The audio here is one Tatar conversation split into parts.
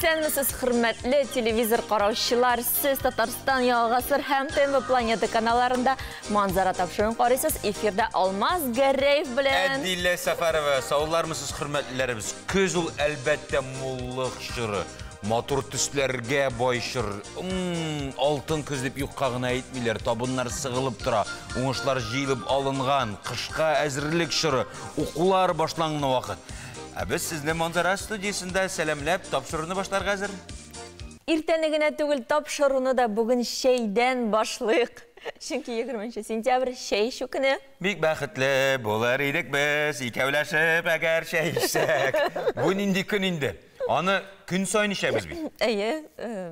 Исәнмесез, хөрмәтле телевизор караучылар, сез Татарстан ялгасыр һәм ТМ Планета каналларында манзара тапшырын карыйсыз. Эфирда Алмаз Гәрәев белән Әдилә Сәфәрова. Саулармысыз, хөрмәтлеләребез. Көз ул әлбәттә муллык чоры. Матур төсләргә байшыр. Алтын көз дип юкка гына әйтмиләр. Табыннар сыгылып тора. Уңышлар җыелып алынган. Кышка әзерлек чоры. Укулар башланган вакыт. Біз сезне Манзара студиясында сәламләп тапшыруны башларга әзер. Иртәнегенә түгел, тапшыруны да бүген шәйдән башлыйк. Чөнки 20 сентябрь шәй ишу көне. Бик бәхетле булар идек без, икәүләшеп әгәр шәй ичсәк. Бу нинди көн инде? Аны көн сайын ишәбез бит. Әйе,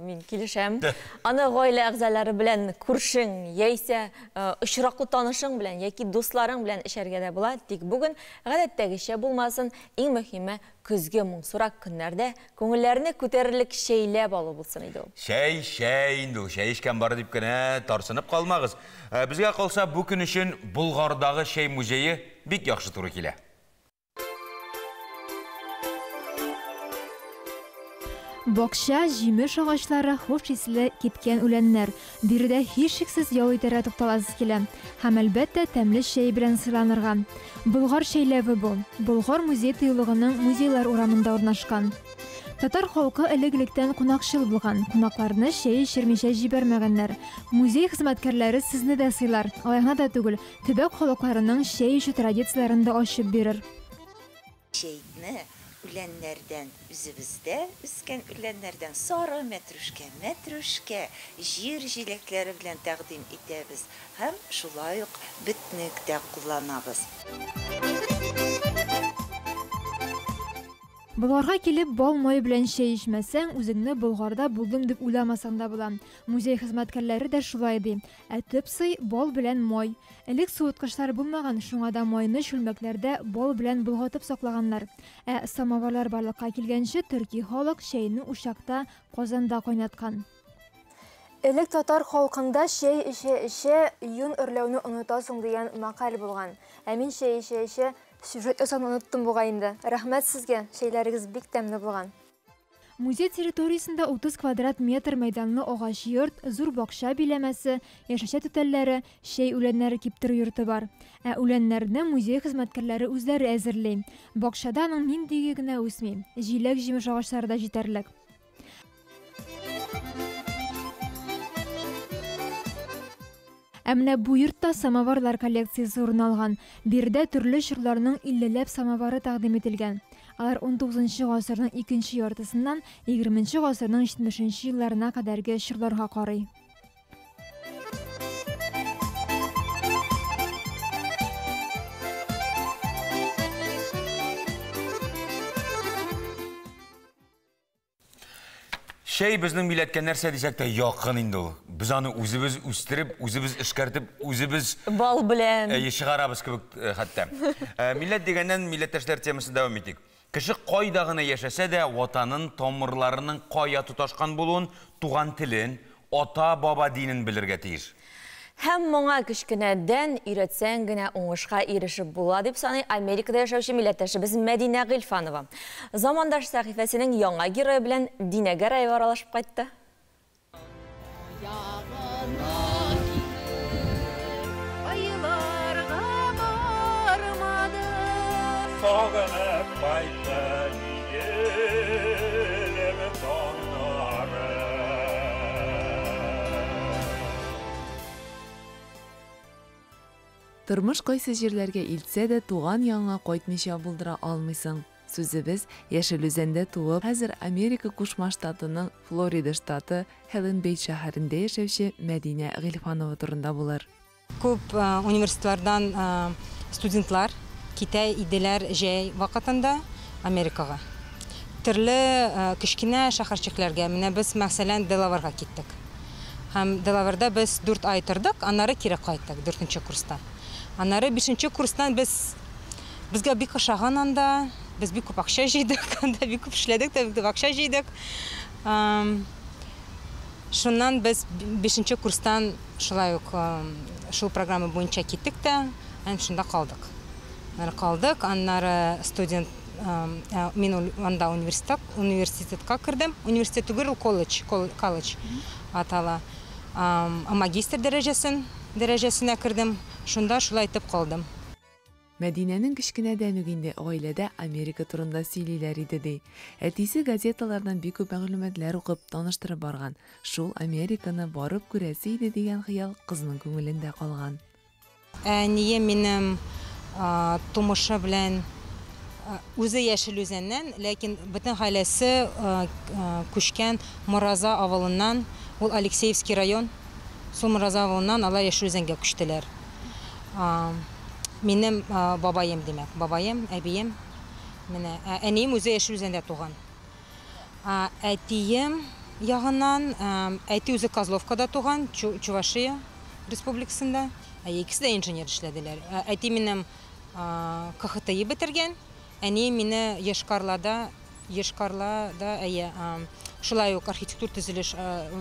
мин килешәм. Аны гаилә әгъзалары белән, күршең, яисә очраклы танышың белән яки дусларың белән ишәргә дә була. Тик бүген гадәттәгечә булмасын, иң мөһиме көзге моңсурак көннәрдә күңелләрне күтәрерлек шәйләп алу булсын иде ул. Шәй инде ул. Шәй ишкән бар дип кенә тарсынып калмагыз. Безгә калса, бу көн өчен Болгардагы шәй музее бик яхшы туры килә. Бакча, җимеш агачлары, хуш исле кипкән үләннәр. Биредә һичшиксез ял итәргә тукталасыз килә. Һәм әлбәттә тәмле шәй белән сыйланырга. Болгар шәйләве бу. Болгар музей тыюлыгының музейлар урамында урнашкан. Татар халкы элек-электән кунакчыл булган. Кунакларны шәй эчермичә җибәрмәгәннәр. Музей хезмәткәрләре сезне дә сыйлар. Алайна да түгел, төбәк халыкларының шәй ичү традицияләрен дә ачып бирер. Шәйне үләннәрдән үзебездә үскән үләннәрдән сары мәтрүшкә җир җиләкләре белән тәкъдим итәбез һәм шулай ук битник тә кулланабыз. Болгарга килеп бал май белән шәй ичмәсәң, үзеңне Болгарда булдым дип уйламасаң да була. Музей хезмәткәрләре дә шулай ди. Төп сый бал белән май. Элек суыткычлар булмаган, шуңа да майны шүлмәкләрдә бал белән булгатып саклаганнар. Самоварлар барлыкка килгәнче төрки халык шәйне учакта, казанда кайнаткан. Элек татар халкында шәй эчә юн өрләүне онытасың дигән макал булган. Мин шәй эчә сюжет ясауны оныттым буга инде. Рәхмәт сезгә, шәйләрегез бик тәмле булган. Музей территориясендә 30 квадрат метр мәйданлы агач йорт, зур бакча биләмәсе, яшәшә түтәлләре, шәй үләннәре киптерү йорты бар. Үләннәрне музей хезмәткәрләре үзләре әзерли. Бакчада аның ниндиге генә үсми. Җиләк-җимеш агачлары да җитәрлек. Әмнә бу йортта самоварлар коллекциясе урын алган. Биредә төрле чорларның 50ләп самовары тәкъдим ителгән. Алар 19 гасырның 2нче яртысыннан 20нче гасырның 70нче елларына кадәрге чорларга карый. Шәй безнең милләткә нәрсә дисәк тә якын инде ул. Без аны үзебез үстереп, үзебез эшкәртеп, үзебез бал белән чыгарабыз кебек хәтта. Милләт дигәннән милләттәшләр темасын дәвам итик. Кеше кайда гына яшәсә дә, ватанын, тамырларының кая туташкан булуын, туган телен, ата-баба динен белергә тиеш. Һәм моңа кечкенәдән өйрәтсәң генә уңышка ирешеп була дип саный Америкада яшәүче милләттәшебез Мәдинә Гыйльфанова. Замандаш сәхифәсенең яңа герое белән Динә Гәрәева аралашып кайтты. Тормыш кайсы җирләргә илтсә дә туган яңа кайтмыйча булдыра алмыйсың. Сүзебез яшел үзәндә туып, хәзер Америка Кушма штатының Флорида штаты Хелен-Бей шәһәрендә яшәүче Мәдинә Гыйльфанова турында булыр. Күп университетлардан студентлар китә иделәр җәй вакытында Америкага. Төрле кечкенә шәһәрчекләргә, менә без мәсәлән Делаварга киттек. Һәм Делаварда без 4 ай тордык, аннары кире кайттык 4нче курста. Аннары 5нче курстан безгә бик ошаган анда, без бик күп акча җыйдык, анда бик күп эшләдек, бик күп акча җыйдык. Шуннан без 5нче курстан шулай ук шул программа буенча киттек тә, шунда калдык. Аннары студент Мен анда университетка кірдім. Университет түгел, колледж атала. Магистр дәрәҗәсенә кірдім. Шунда шулай итеп қалдым. Мәдинәнең кечкенәдән үк инде гаиләдә Америка турында сөйлиләр иде ди. Әтисе газеталардан бик күп мәгълүматлар укып таныштырып барган. Шул Американы барып күрәсе иде дигән хыял кызның күңелендә калган. Әнием минем тумышы белән үзе Яшел Үзәннән, ләкин бөтен гаиләсе күчкән Мораза авылыннан, ул Алексеевский район. Шул Мораза авылыннан алар Яшел Үзәнгә күчтеләр. Минем бабаем демәк, бабаем, әбием, менә әнием үзе Яшел Үзәндә туган. Әтием ягыннан, әти үзе Козловкада туган, Чувашия республикасында. Ikisi de inженер эшләделәр. Әти минем КХТИ бетергән, әнием мине Ешкарлада шулай ук архитектур төзелеш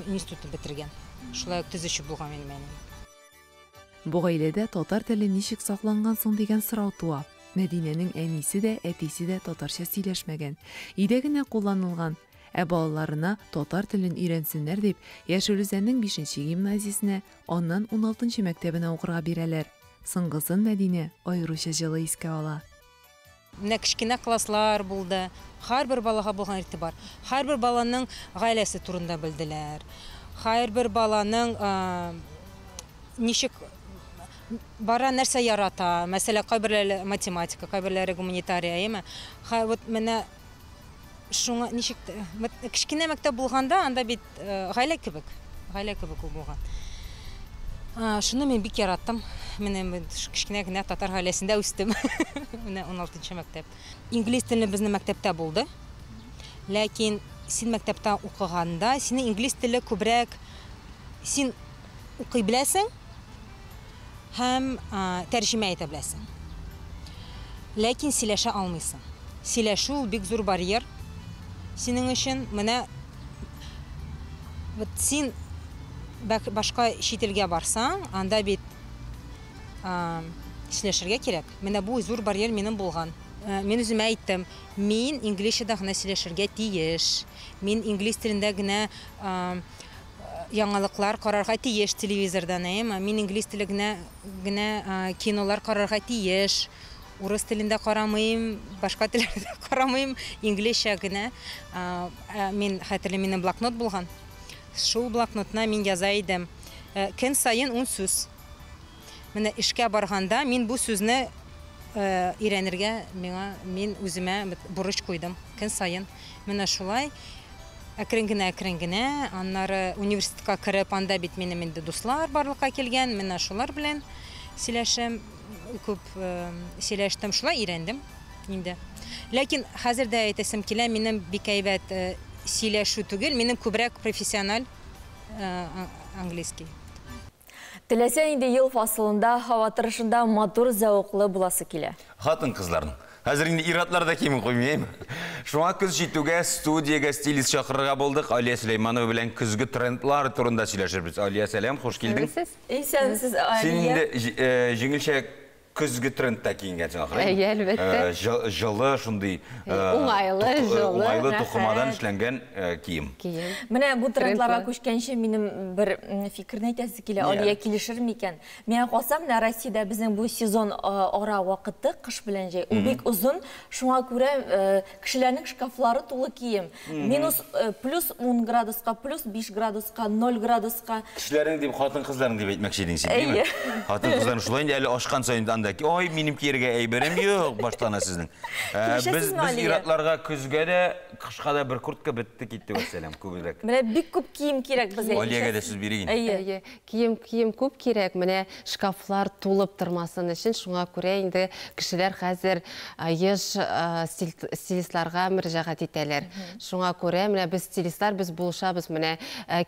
институтын бетергән. Шулай ук төзүче булган минем әнием. Бу гаиләдә татар теле ничек сакланган соң дигән сорау туа. Мәдинәнең әнисе дә, әтисе дә татарча сөйләшмәгән. Өйдә генә кулланылган. Балаларына татар телен өйрәнсеннәр дип, Яшел Үзәннең 5нче гимназиясенә, аннан 16нчы мәктәбенә укырга бирәләр. Соңгысын Мәдинә аеруча җылы искә ала. Менә кичкенә класслар булды. Һәрбер балага булган игътибар. Һәрбер баланың гаиләсе турында белделәр. Һәрбер баланың ничек бара нәрсә ярата. Мәсәлән, кайберләре математика, кайберләре гуманитария, әйме? Вот менә шуңа ничек кичкенә мәктәп булганда, анда бит гаилә кебек ул булган. Шуны мин бик яраттым. Менә кичкенә генә татар гаиләсендә үстем. Менә 16нчы мәктәп. Инглиз теле безнең мәктәптә булды. Ләкин син мәктәптә укыганда, синең инглиз теле күбрәк син укый беләсең һәм тәрҗемә итә беләсең. Ләкин сөйләшә алмыйсың. Сөйләшү бик зур барьер. Синең өчен менә син башка чит илгә барсаң, анда бит сөйләшергә кирәк. Менә бу зур барьер минем булган. Мин үземә әйттем, мин инглизчәдә генә сөйләшергә тиеш. Мин инглиз телендә генә яңалыклар карарга тиеш телевизордан, әйме? Мин инглиз телендә генә кинолар карарга тиеш. Урыс телендә карамыйм, башка телләрдә карамыйм, инглизчә генә. Мин хәтерле, минем блокнот булган. Шул блокнотна мин яза идем. Көн сайын 10 сүз. Менә эшкә барганда мин бу сүзне өйрәнергә мин үземә бурыч куйдым. Көн сайын. Менә шулай әкрен генә, аннары университетка киреп, анда бит минем инде дуслар барлыкка килгән. Менә шулар белән сөйләшәм. Күп сөйләштем, шулай өйрәндем инде. Ләкин хәзер дә әйтәсем килә, минем бик әйбәт сөйләшү түгел, минем күбрәк профессиональ английский. Теләсә инде ел фасылында, һава торышында матур зәвыклы буласы килә. Хатын кызларның. Хәзер инде иратлар да кимен куймыйм. Шуңа көз җитүгә студиягә стилист чакырырга булдык. Алия Сөләйманова белән көзге трендлар турында сөйләшербез. Алия, сәлам, хуш килдең. Исәнсез, Алия. Син инде җиңелчә көзге трендта киенгәнсең ахры. Әлбәттә. Җылы, шундый уңайлы тукымадан эшләнгән кием. Менә бу трендларга күчкәнче минем бер фикерне әйтәсе килә. Алия килешер микән? Мен калсам, Россиядә безнең бу сезон ара вакыты кыш белән җәй. Ул бик узын. Шуңа күрә кешеләрнең шкафлары тулы кием. Минус плюс 10 градуска, плюс 5 градуска, 0 градуска. Кешеләрнең дип, хатын кызларның дип әйтмәкче идең син, диме? Хатын кызларның шулай инде әле ашкан саен ой, минем киргә әйберем юк, баштана сезнең. Без иратларга көзгә дә, кышка да бер куртка бетте китте, вәссәлам, күбрәк. Менә бик күп кием кирәк безгә. Алиягә дә сүз бирегин. Әйе, кием күп кирәк. Менә шкафлар тулып тормасын өчен, шуңа күрә инде кешеләр хәзер еш стилистларга мөрәҗәгать итәләр. Шуңа күрә менә без стилистлар, без булышабыз, менә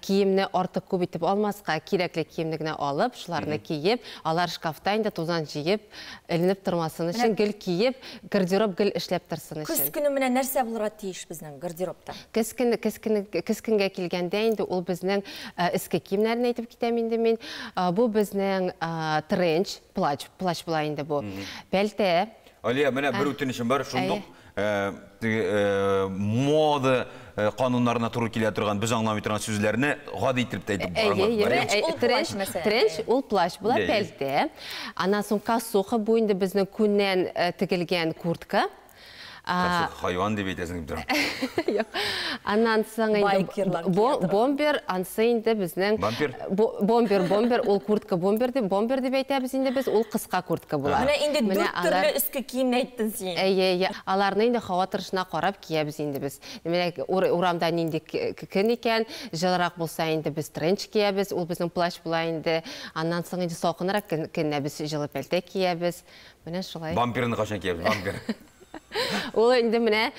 киемне артык күп итеп алмаска, кирәкле киемне генә алып, шуларны киеп, алар шкафта инде тузан җыеп, эленеп тормасын өчен, гел киеп, гардероб гел эшләп торсын өчен. Көз көне менә нәрсә булырга тиеш безнең гардеробта? Көз көнгә килгәндә инде ул безнең иске киемнәрне әйтеп китәм инде мин. Бу безнең тренч, плащ була инде бу. Пәлтә. Алия, менә бер үтенечем бар, шундук мода кануннарына туры килә торган без аңламый торган сүзләрне гади итеп әйтеп бармак. Тренч ул плащ була, пәлтә. Аннан соң кассуха бу инде безнең күннән тегелгән куртка. Хайван дип әйтәсең дип торам. Аннан соң инде бомбер, ансы инде безнең бомбер ул куртка бомбер дип әйтәбез инде без, ул кыска куртка була. Менә инде 4 төрле өске киемне әйттең син. Аларны инде һава торышына карап киябез инде без. Демәк, урамда нинди көн икән, җылырак булса инде без тренч киябез, ул безнең плащ була инде. Аннан соң инде салкынрак көннә без җылы пәлтә киябез. Менә шулай. Бомберны кашан киябез, бомбер. Ул инде менә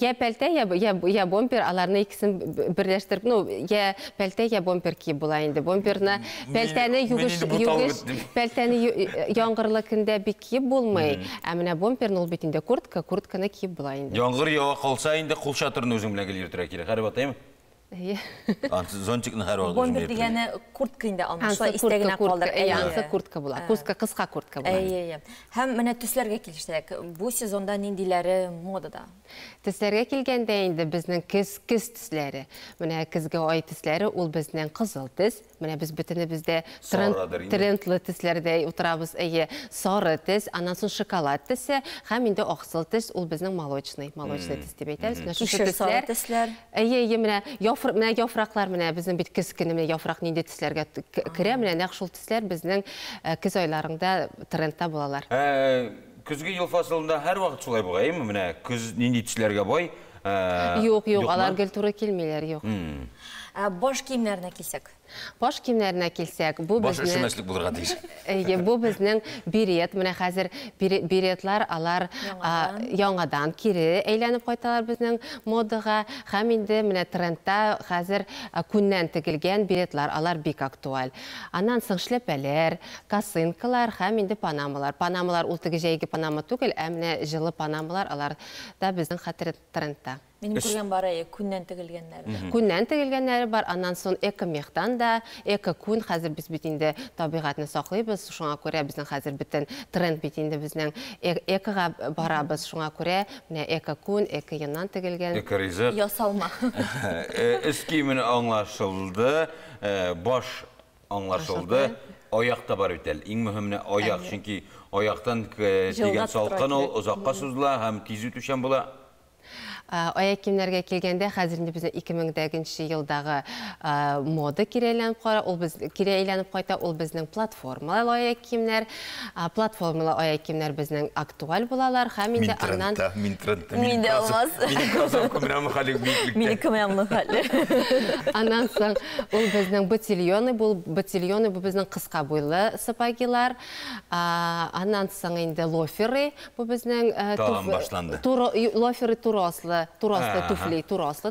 я пәлтә, я бомбер, аларны икесен берләштереп, я пәлтә, я бомбер киеп була инде. Бомберны, пәлтәне яңгырлы көндә бик киеп булмый. Ә менә бомберны ул бит инде куртканы киеп була инде. Яңгыр ява калса инде кул чатырны үзең белән килтерә кирәк. Хәрб атаймы? Зонтикны һәр вакыт бомбер дигәне куртка инде алмашлар истәгенә калдыр. Куртка була. Кыска куртка була. Һәм менә төсләргә килсәк, бу сезонда ниндиләре модада? Төсләргә килгәндә инде безнең көз төсләре. Менә көзгә ай төсләре ул безнең кызыл төс. Менә без бөтенебездә трендлы төсләрдә утырабыз. Сары төс, аннан соң шоколад төсе, һәм инде аксыл төс ул безнең молочный төс дип әйтәбез. Менә шу төсләр. Менә яфраклар, менә безнең бит көз көне менә яфрак нинди төсләргә керә, менә нәкъ шул төсләр безнең көз айларында трендта булалар. Көзге ел фасылында һәр вакыт шулай бугаймы? Менә көз нинди төсләргә бай? Юк, алар гел туры килмиләр, юк. Баш киемнәренә килсәк. Баш киемнәренә килсәк, бу безнең эшемәслек булырга тиеш. Бу безнең берет, менә хәзер беретлар алар яңадан кире әйләнеп кайталар безнең модага. Һәм инде менә трендта хәзер күннән тегелгән беретлар, алар бик актуаль. Аннан соң шлепәләр, косынкалар һәм инде панамалар. Панамалар ул теге җәйге панама түгел, ә менә җылы панамалар, алар да безнең хәтер трендта. Минем күргән бары күннән тегелгәннәр. Күннән тегелгәннәре бар, аннан соң эко-мехтан да, эко-күн, хәзер без бит инде табигатьне саклыйбыз, шуңа күрә безнең хәзер бөтен тренд бит инде безнең экога барабыз, шуңа күрә менә эко-күн, эко-яннан тегелгән. Эко-ризык. Ясалма. Өс киемен аңлашылды, баш аңлашылды, аякта бар бит әле. Иң мөһиме аяк, чөнки аяктан тигән салкын ул озакка сузыла һәм тиз үтүчән була. Аяк киемнәргә килгәндә, хәзер инде безнең 2000 елдагы мода кире әйләнеп кайта, ул безнең платформалы аяк киемнәр. Платформалы аяк киемнәр безнең актуаль булалар, һәм инде аннан Миндә алмаз. Аннан соң ул безнең ботильоны, бу безнең кыска буйлы сапагилар. Аннан соң инде лоферы, бу безнең лоферы турослы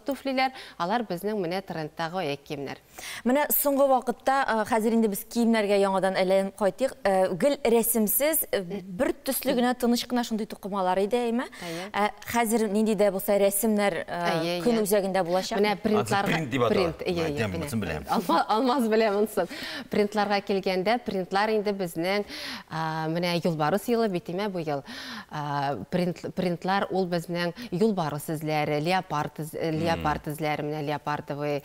туфлиләр, алар безнең менә трендтагы аяк киемнәр. Менә соңгы вакытта хәзер инде без киемнәргә яңадан әйләнеп кайтыйк. Гел рәсемсез бер төсле генә тыныч кына шундый тукымалар иде, әйме? Хәзер нинди дә булса рәсемнәр көн үзәгендә булачак. Менә алмаз беләм онсын. Принтларга килгәндә, принтлар инде безнең менә юлбарыс елы битеме бу ел. Принтлар ул безнең юлбарыс эзләре, леопард эзләре, менә леопардовый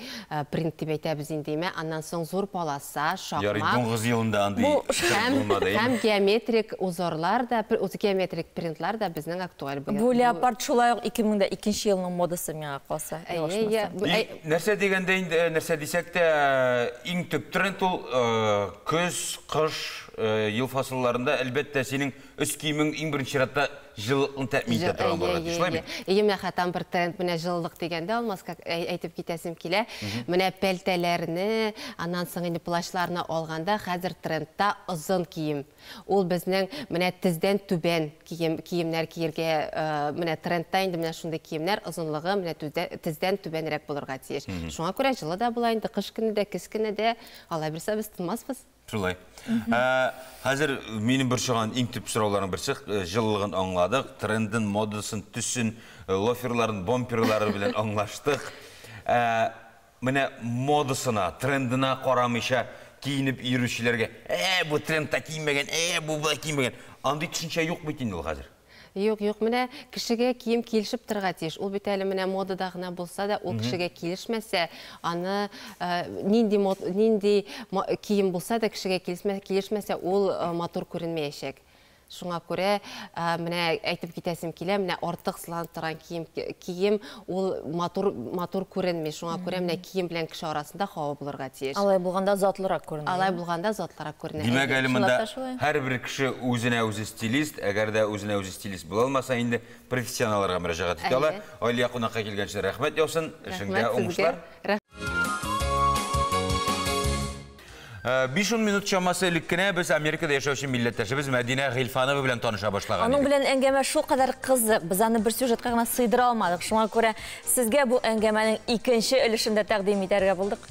принт дип әйтәбез инде, аннан соң зур полоса, шакмак. Ярый, 9 елында андый булмады. Һәм геометрик узорлар да, геометрик принтлар да безнең актуаль булды. Бу леопард шулай ук 2002 елның модасы миңа калса. Нәрсә дигәндә инде, нәрсә дисәк тә, иң төп тренд ул көз, кыш ел фасылларында әлбәттә синең өс киемең иң беренче чиратта җылылыкны тәэмин итә торган булырга тиеш, шулаймы? Менә хәтта бер тренд менә җылылык дигәндә алмаска әйтеп китәсем килә. Менә пәлтәләрне, аннан соң инде плащларны алганда хәзер трендта озын кием. Ул безнең менә тездән түбән киемнәр киергә менә трендта инде менә шундый киемнәр озынлыгы менә тездән түбәнрәк булырга тиеш. Шуңа күрә җылы да була инде, кыш көне дә, көз көне дә, алай берсә без тынмаспыз. Шулай. Хәзер минем бер чыган иң төп сорауларның берсе җылылыгын аңладык, трендын, модасын, төсен, лоферларын, бомперлары белән аңлаштык. Менә модасына, трендына карамыйча киенеп йөрүчеләргә, бу трендта киенмәгән, бу булай киенмәгән. Андый төшенчә юк бит инде ул хәзер. Юк, менә кешегә кием килешеп торга тиеш. Ул бит әле менә модада гына булса да, ул кешегә килешмәсә, аны нинди кием булса да кешегә килешмәсә, ул матур күренмәячәк. Шуңа күрә, менә әйтеп китәсем килә, менә артык сыланып торган кием ул матур күренми. Шуңа күрә, менә кием белән кеше арасында хава булырга тиеш. Алай булганда затлырак күренә. Алай булганда затлырак күренә. Димәк, әле монда һәрбер кеше үзенә үзе стилист, әгәр дә үзенә үзе стилист була алмаса, инде профессионалларга мөрәҗәгать итә ала. Айлия кунакка килгәнчә рәхмәт яусын, эшеңдә уңышлар. 5-10 минут чамасы элек кенә без Америкада яшәүче милләттәшебез Мәдинә Гыйльфанова белән таныша башлаган. Аның белән әңгәмә шул кадәр кызык, без аны бер сюжетка гына сыйдыра алмадык. Шуңа күрә сезгә бу әңгәмәнең икенче өлешендә тәкъдим итәргә булдык.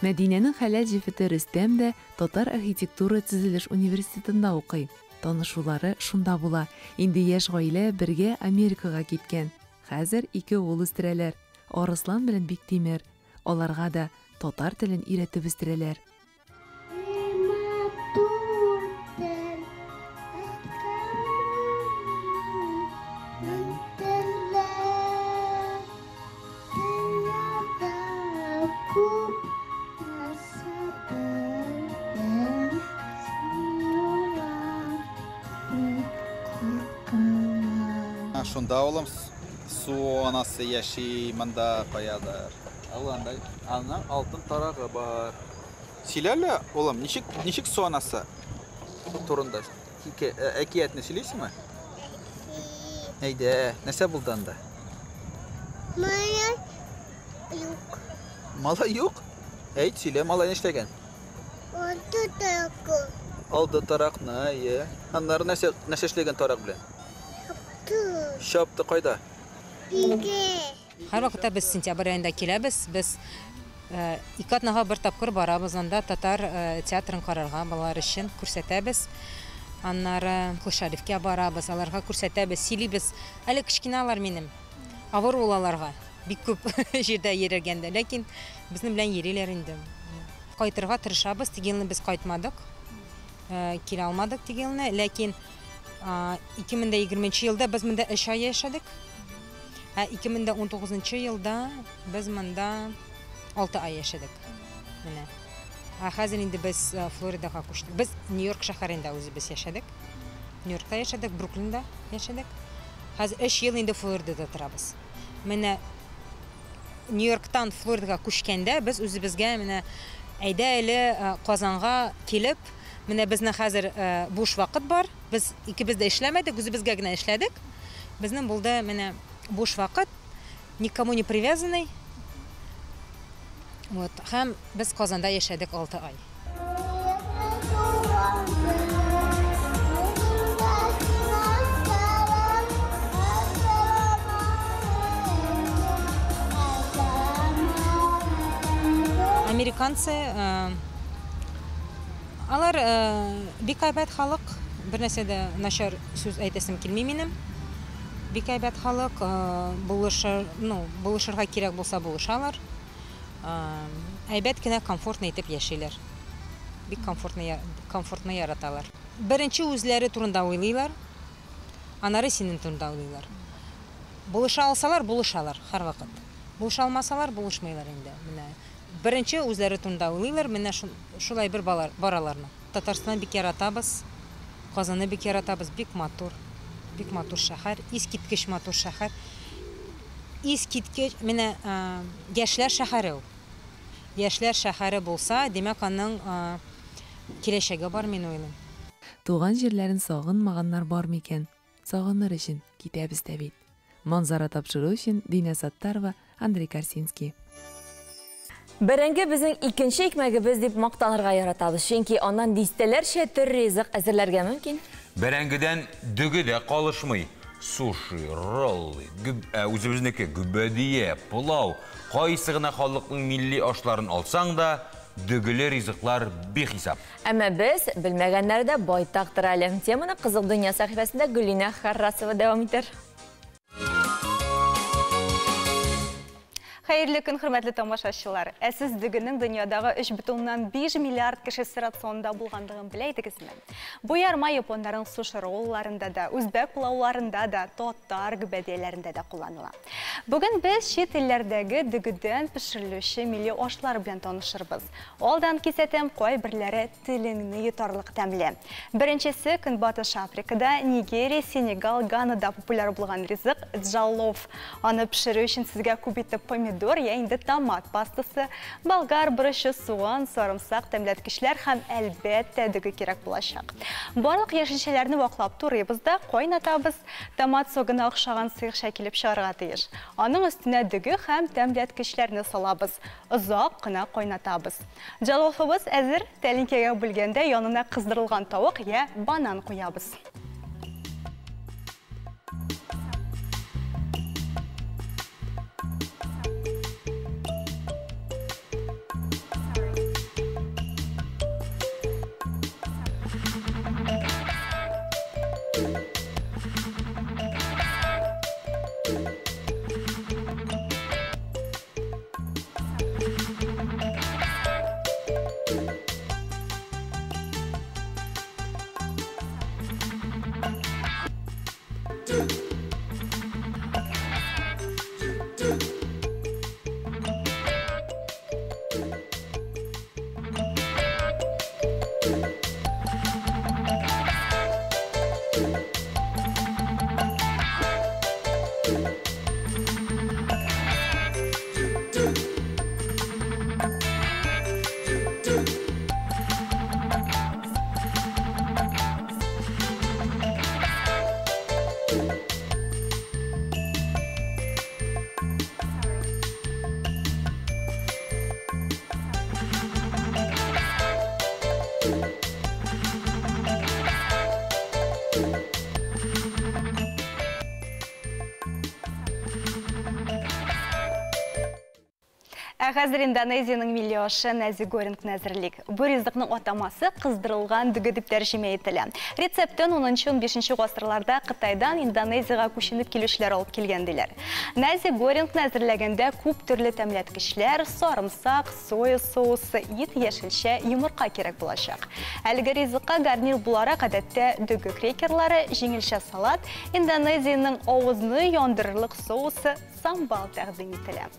Мәдинәнең хәләл җифете Рөстәм дә Татар архитектура төзелеш университетында укый. Танышулары шунда була. Инде яшь гаилә бергә Америкага киткән. Хәзер 2 ул үстерәләр. Арыслан белән Биктимер. Аларга да татар телен өйрәтеп үстерәләр. Шунда улым су анасы яши, мында каядыр. Алгандай, аның алтын тарагы бар. Сөйләле, улым, ничек су анасы турында? Әкиятне сөйлисеңме? Әйдә, нәрсә булды анда? Малай юк. Малай юк? Әйт, сөйлә, малай эшләгән? Алты таракы. Алды таракны, иә. Аннары нәрсә эшләгән тарак белән? Шапты кайда? Һәр вакытта без сентябрь айында киләбез. Без 2 атнага бер тапкыр барабыз, анда татар театрын карарга, балалар өчен күрсәтәбез. Аннары Кушаревкә барабыз, аларга күрсәтәбез, сөйлибез. Әле кичкенәләр минем. Авыр улаларга бик күп җирдә йөргәндә, ләкин безнең белән йөриләр инде. Кайтырга тырышабыз, тигелне без кайтмадык. Килә алмадык тигелне, ләкин 2020 елда без монда 3 ай яшәдек. 2019 елда без монда 6 ай яшәдек. Менә. Хәзер инде без Флоридага күчтек. Без Нью-Йорк шәһәрендә үзебез яшәдек. Нью-Йоркта яшәдек, Бруклинда яшәдек. Хәзер 3 ел инде Флоридада торабыз. Менә Нью-Йорктан Флоридага күчкәндә без үзебезгә менә әйдә әле Казанга килеп, менә безнең хәзер буш вакыт бар. Без икебез дә эшләмәдек, үзебезгә генә эшләдек. Безнең булды менә буш вакыт, никому не привязанный. Вот, һәм без Казанда яшәдек 6 ай. Американцы, алар бик әйбәт халык, бер нәрсә дә начар сүз әйтәсем килми минем. Бик әйбәт халык, булышырга кирәк булса булышалар. Әйбәт кенә комфортно итеп яшиләр. Бик комфортно яраталар. Беренче үзләре турында уйлыйлар, аннары синең турында уйлыйлар. Булыша алсалар, булышалар һәр вакыт. Булыша алмасалар, булышмыйлар инде. Менә беренче үзләре турында уйлыйлар, менә шулай бер бараларны. Татарстанны бик яратабыз, Казанны бик яратабыз, бик матур шәһәр, искиткеч матур шәһәр. Искиткеч, менә яшьләр шәһәре ул. Яшьләр шәһәре булса, демәк аның киләчәге бар, мин уйлыйм. Туган җирләрен сагынмаганнар бар микән? Сагыныр өчен китәбез дә бит. Манзара тапшыру өчен Динә Саттарова, Андрей Корсинский. Бәрәңге безнең икенче икмәгебез дип мактанырга яратабыз, чөнки аннан дистәләрчә төр ризык әзерләргә мөмкин. Бәрәңгедән дөге дә калышмый. Суши, роллы, үзебезнеке гүбәдия, пулау, кайсы гына халыкның милли ашларын алсаң да, дөгеле ризыклар бихисап. Әмма без белмәгәннәрдә байтактыр әле. Теманы Кызыл дөнья сәхифәсендә Гөлинә Харрасова дәвам итәр. Xeyirli gün, hürmetli tamaşaçılar. Siz düğünün dünyadağı 3,5 milyard kişisi rasyonunda bulğandığını bileydinizmi? Bu yarma Yaponların sushi rollarında da, Özbek pilavlarında da, Tatar gübedelerinde de kullanılan. Bugün biz şit illerdeki düğünden pişirilişi milli oşlar bilen tanışırız. Oldan kesetem koy birleri tilini yutarlık temli. Birincisi Günbatış Afrika'da, Nigeriya, Senegal, Gana'da popüler bulğan rizik Jollof. Onu pişiriş için sizge kubitli pomidor, yayında tomat pastası, balgar, bırışı, soğan, sarımsak, temletkişler hem elbette düğü kerek bulaşak. Barlıq yeşilçelerini vaklap turibizda koynatabız, tomat soğunu akşağın sıyıq şekilip şargatıyır. Onun üstüne düğü hem temletkişlerini salabız, uzak kına koynatabız. Jolofumuz hazır, telinkeye bülgende yanına kızdırılgan tavuk ya banan koyabız. Hazır Indoneziyanın milli aşı Nasi Goreng nazirlik. Bu rizikning ataması kızdırılgan düğü dip tercüme etilgan. Reseptin 10-15 asırlarda Xitaydan Indoneziyaga ko'chinib keluvchilar olib kelgandilar. Nasi Goreng nazirlaganda ko'p turli temletkishlar, sarımsak, soya sousi, it, yeşilcha, yumurta kerak bo'lajak. Haligi rizikqa garnir bo'larak odatda düğü krekerlari, jengilcha salat, Indoneziyaning ovuzni yondirirlik sousi, sambal taqdim etilgan.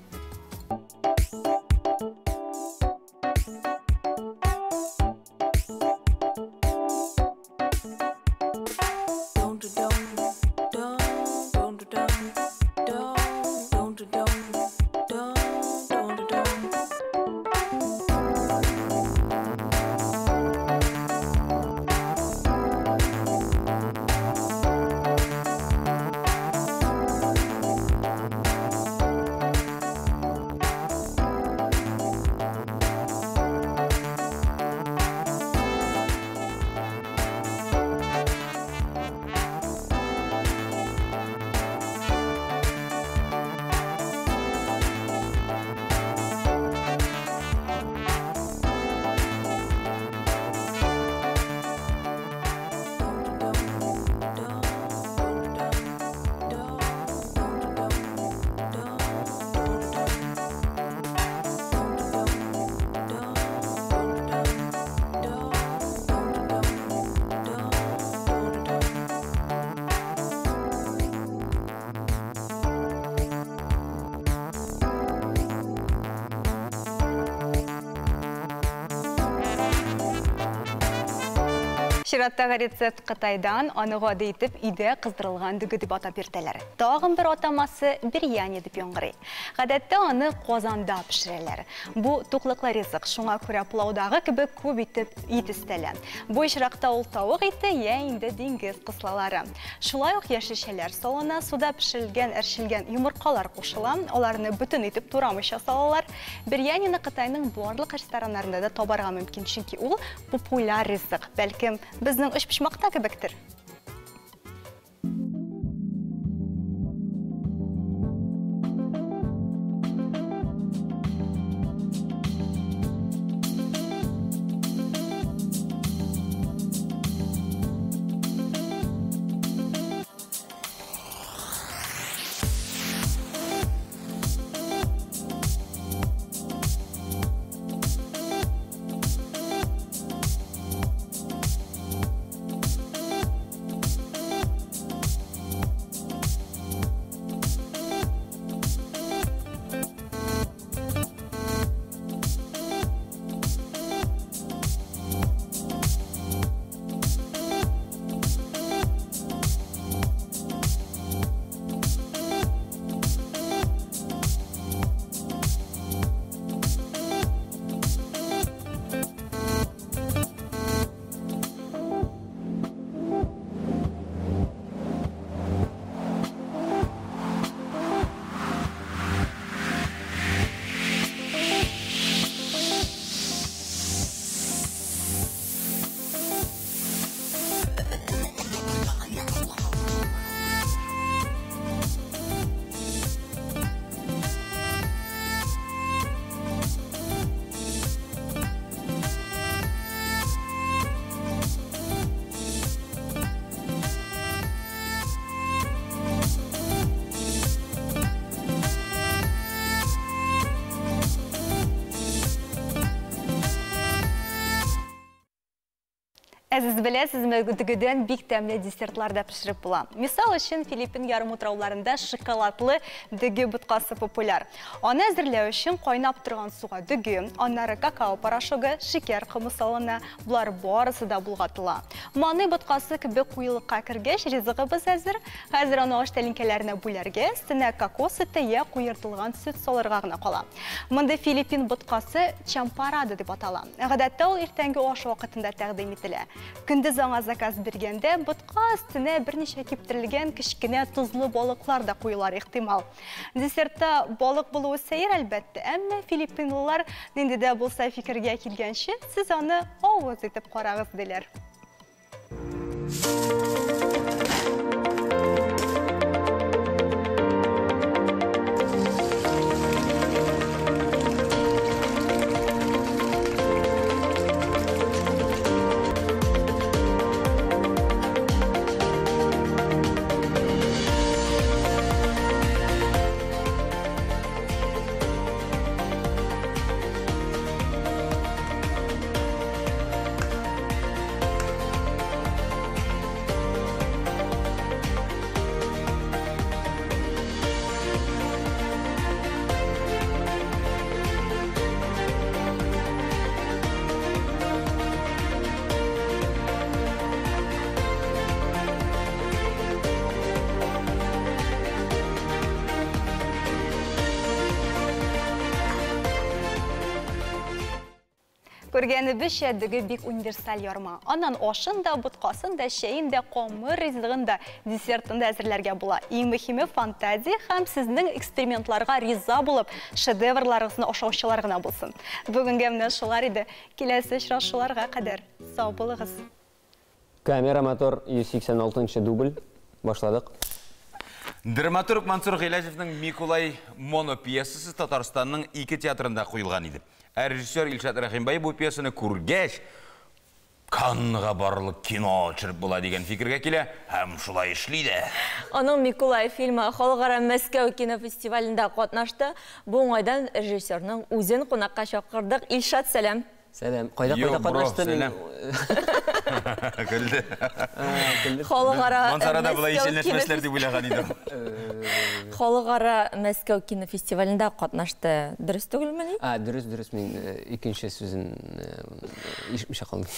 Şirattағы рецепт Қытайдан аны ғады етіп, үйде қыздырылған дүгі деп атап берділер. Тағын бір атамасы бирьяни деп yoңғыры. Ғадетті аны қозанда пішірелер. Бұл тұқлықлы ризық, шуңа көрі пылаудағы кібі көп етіп етістелі. Бұл шырақта ол тауық еті, енді деңгіз қыслалары. Шулай оқ яшешелер солына суда пішірілген, әршілген юмырқалар қошылам, оларыны бүтін етіп турамыша салалар. Бирьянины Қытайның барлық ресторандарында да табарға мүмкін, чүнки ол популяр ризық. Бәлкім bizning ish pishmoqda kibikdir. Әзіз білесіз мүгідігіден бик тәмлі десертларда пішіріп бұла. Мисал үшін Филиппин ярым ұтрауларында шоколадлы дүгі бұтқасы популяр. Оны әзірлеу үшін қойнап тұрған суға дүгі, онары какао порошогы, шекер қымысалына, бұлар барысы да бұлғатыла. Маны бұтқасы кібі қойылыққа кіргеш ризығы біз әзір. Әзір оны ош тәлінкелеріне бүлерге, стіне кокос сүттіе қойыртылған сүт солырғағына қола. Мұнды Филиппин бұтқасы чампарады деп атала. Ғадатта ол ертеңгі ош уақытында тәқдим етілі. Күндіз аңа заказ бергенде бұтқа үстіне бірнеше кептірілген кішкене тұзлы болықлар да қойылар ихтимал. Десертта болық болуы сәйір әлбәтті, әмі филиппинлылар ненде де болса фикірге келгенше, сіз оны ауыз етіп қарағыз делер. Көргені біз шәдігі бик универсал ярма. Анан ошын да, бұтқасын да, шәйін да, қомыр ризығын да, десертін да әзірлерге бұла. Ең мұхимі фантазия һәм сіздің экспериментларға риза болып, шедеврларыңызны ошаушыларғына болсын. Бүгінгі міне шулар еді. Келесі шырашуларға қадар. Сау болығыз. Камера мотор 186 дубль. Башладық. Драматург Мансур Ғиләжевнің Миколай монопьесасы Татарстанның 2 театрында қойылған еді. Режиссер Илшат Рахимбай бұл пьесаны көргеш, қанға барлық кино чырып бола деген фикірге келе, һәм шулай ішлейді. Оның Миколай фильмі Халықара Мәскәу кинофестивалінде қатнашты. Бұл оңайдан режиссерінің өзін қонаққа шақырдық. Илшат, сәлем. Сәлем. Қайда қатнашты? Күлді. Халықара Мәскәу кинофестивалінде қатнашты. Дұрыс түгіл мәне? Дұрыс. Мен екінші сөзін ешмеше қалдым.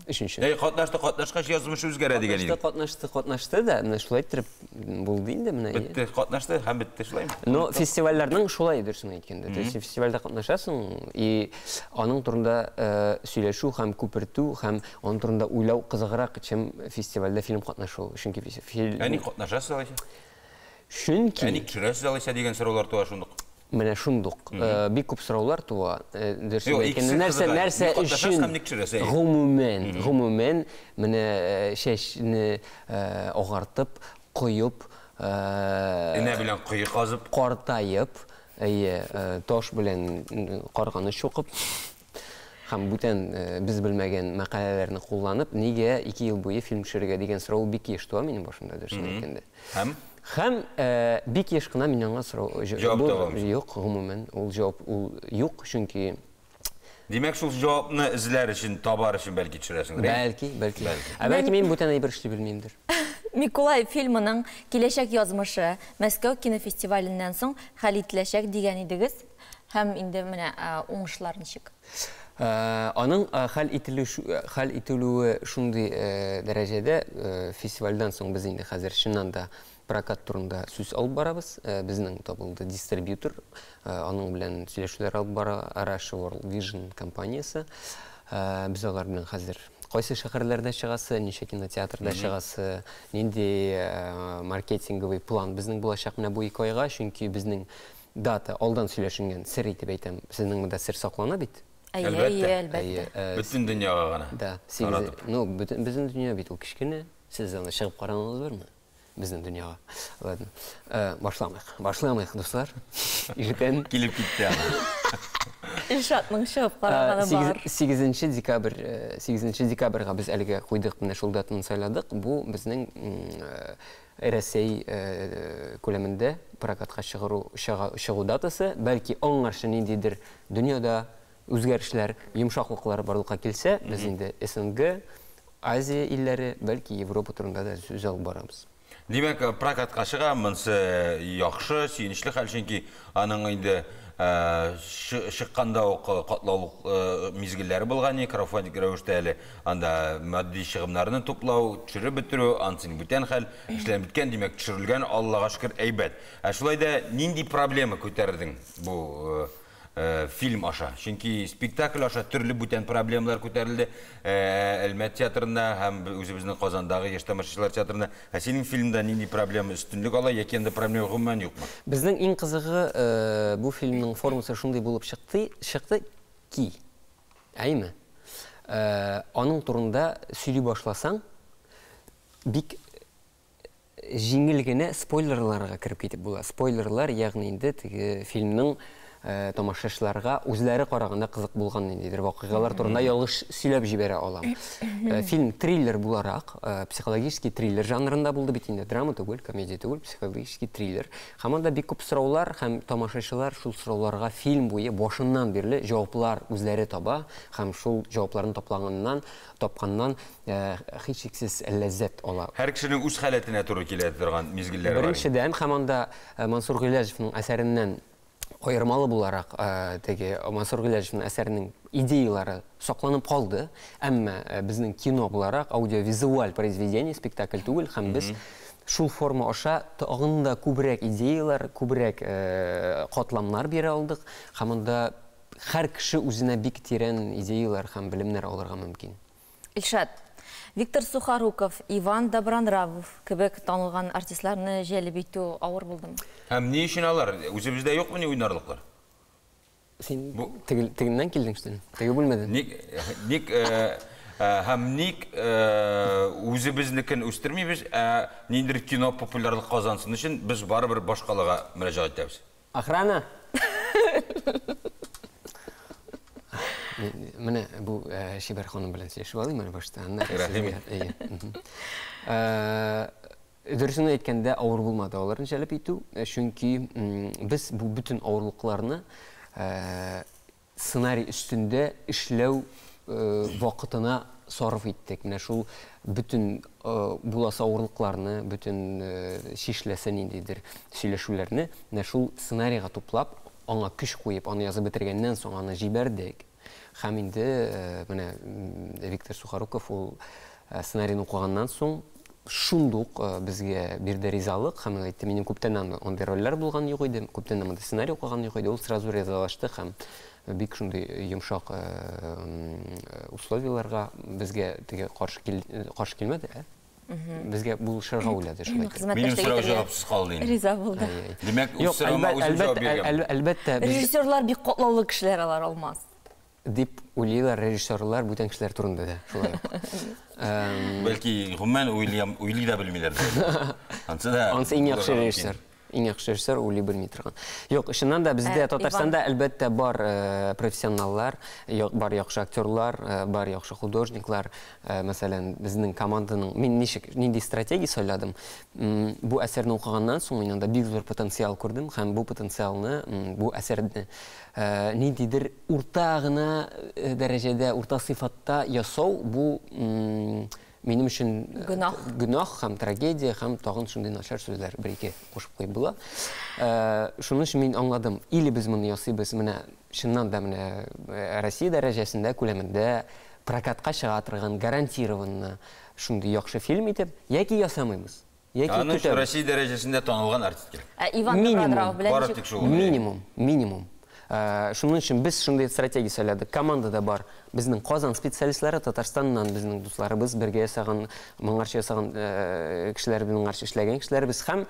Үшінші. Қатнашқа жазмышы өзгәрі деген еді. Қатнашты да, шулай тұрып бұл дейінде міне. Бітті, қатнашты, һәм бітті шулай. Но фестивальдардың шулай дұрсын айткенде. Фестивальда қатнашасың, аның тұрында сөйлешу, һәм көпірту, һәм аның тұрында уйлау қызығырақ, чем фестивальда фильм қатнашу. Әне қатнашасыз алайса? Әне кішіресіз алайса деген сұраулар туа шындық? Мене шындық. Бик көп сұраулар туа. Нәрсе үшін ғұмумен мене шешіні оғартып, қойып, қартайып, тош білен қарғаны шоқып, һәм бүтән біз білмәген мәқалелерні қолланып, неге 2 ел бойы фильм түсірге деген сұрау бик еш туа менің башымда дұрсын еткенде. Һәм бик еш қына мен аңа сұрау жоқ, ғұмумен ол жауап жоқ, чөнки демек шул жауапны ізлер үшін, табар үшін бәлки түсіресің? Бәлки мен бүтән айбір ішті білмеймдір. Миколай фильмінің келешек язмышы Мәскәу кинофестивалінен соң хәл ителәчәк деген едігіз, һәм инде менә уңышлар ничек? Аның хәл ителуі шундый дәрәҗәдә фестивальдан соң біз инде хәзер чыннан да прокат турында сүз алып барабыз. Безнең табылды дистрибьютор, аның белән сөйләшүләр алып бара Rush World Vision компаниясы. Без алар белән хәзер кайсы шәһәрләрдә чыгасы, ничә кинотеатрда чыгасы, нинди маркетинговый план безнең булачак менә бу 2 айга, чөнки безнең дата алдан сөйләшенгән, сер итеп әйтәм, сезнең монда сер саклана бит. Әлбәттә. Бүтін дүнияға ғана. Да. Біздің дүния бит ол кішкене. Сіз аны шығып қараңыз бар ма? Біздің дүнияға. Ладно. Башламайық, достар. Ертең келіп кетті ана. Илшатның шығып қарағаны бар. 8 декабрьға біз әліге қойдық, міне шул датаны сайладық. Бұл біздің Ресей көлемінде прокатқа шығу датасы. Бәлки оңаршы нендейдір дүнияда өзгерішлер, йомшақлықлар барлыққа келсе, біз енді СНГ Азия илләре, бәлки Европа турында да сүз алып барабыз. Демәк, прокатка чыгамынсы яхшы, сөйенішлі хәл, чөнки аның инде шыққанда катлаулык мизгилләре булган, краудфандинг рәвештә әле анда матди чыгымнарны туплау, төшереп бетерү, ансын бүтән хәл эшләнеп биткән, демәк төшерелгән, Аллага шөкер, әйбәт. Шулай да нинди проблема күтәрдең бу film aşa. Çünkü spektakl aşa türlü бүтән проблемалар күтәрелде. Әлмәт театрында һәм үзебезнең Казандагы яшь тамашачылар театрында. Синең фильмда нинди проблема өстенлек ала, яки инде проблема гомумән юкмы? Безнең иң кызыгы бу фильмның формасы шундый булып чыкты ки. Әйме? Аның турында сөйли башласаң, бик җиңел генә спойлерларга кирип китеп була. Спойлерлар, ягъни инде теге фильмның тамашачыларга үзләре караганда кызык булган ниндидер вакыйгалар турында ялгыш сөйләп җибәрә алам. Фильм триллер буларак, психологический триллер жанрында булды бит инде, драма түгел, комедия түгел, психологический триллер. Һәм анда бик күп сораулар һәм тамашачылар шул сорауларга фильм буе башыннан бирле җаваплар үзләре таба һәм шул җавапларны тапканнан һичшиксез ләззәт ала. Һәр кешенең үз халәтенә туры килә торган мизгилләре бар. Беренчедән һәм анда Мансур Гыйләҗевнең әсәреннән ayırmalı bularak Мансур Гыйләҗевнең әсәренең идеялары сакланып калды, әмма безнең кино буларак аудиовизуаль произведение, спектакль түгел, һәм без шул форма аша тагын да күбрәк идеялар, күбрәк катламнар бирә алдык, һәм анда һәр кеше үзенә бик тирән идеялар һәм белемнәр алырга мөмкин. Илшат, Виктор Сухоруков, Иван Добронравов кебек танылган артистларны җәлеп итү авыр булдымы? Һәм ни өчен алар? Үзебездә юкмы ни уйнарлыклар? Син тегеннән килдең шул. Теге бүлмәдән. Ник үзебезнекен үстермибез, ниндир кино популярлык казансын өчен без барыбер башкалыга мөрәҗәгать итәбез. Охрана. Менә бу Шибәр ханым белән сөйләшеп алыйм менә башта. Дөресен әйткәндә авыр булмады аларны җәлеп итү, чөнки без бу бүтән авырлыкларны сценарий өстендә эшләү вакытына сарыф иттек. Менә шул бүтән буласы авырлыкларны, бүтән шишләсә ниндидер сөйләшүләрне, менә шул сценарийга туплап, аңа көч куеп, аны язып бетергәннән соң аны җибәрдек. Һәм инде менә Виктор Сухоруков ул сценарийны укыганнан соң шундук безгә бирде ризалык, һәм әйтте, минем күптән андый рольләр булган юк иде, күптән анда сценарий укыган юк иде, ул сразу ризалашты һәм бик шундый йомшак условияларга безгә теге каршы килмәде. Безгә булышырга уйлады шулай. Минем сорау җавапсыз калды инде. Риза булды. Демәк, үз сорауыма үзем җавап биргән. Әлбәттә, режиссерлар бик катлаулы кешеләр алар алмас. Дип уйлыйлар режиссерлар бүтән кешеләр турында да, шулай ук. Бәлки гомумән уйлый да белмиләр. Ансы иң яхшы режиссер. Иң яхшы режиссер уйлый белми торган. Юк, ишеннән дә бездә Татарстанда әлбәттә бар профессионаллар, бар яхшы актерлар, бар яхшы художниклар. Мәсәлән, безнең команданың мин нинди стратегия сайладым. Бу әсәрне укыганнан соң мин анда бик зур потенциал күрдем һәм бу потенциалны, бу әсәрне ниндидер урта гына дәрәҗәдә, урта сыйфатта ясау, бу минем өчен гөнаһ һәм трагедия һәм тагын шундый начар сүзләр бер-ике кушып куйып була. Шуның өчен мин аңладым, или без моны ясыйбыз, менә шуннан да менә Россия дәрәҗәсендә, күләмендә прокатка чыга торган гарантированно шундый яхшы фильм итеп, яки ясамыйбыз. Яки Россия дәрәҗәсендә танылган артист кирәк. Иван Добронравов белән минимум. Шуның өчен без шундый стратегия сайладык. Командада бар безнең Казан специалистлары, Татарстаннан безнең дусларыбыз, бергә ясаган, моңарча ясаган кешеләр, моңарча эшләгән кешеләрбез һәм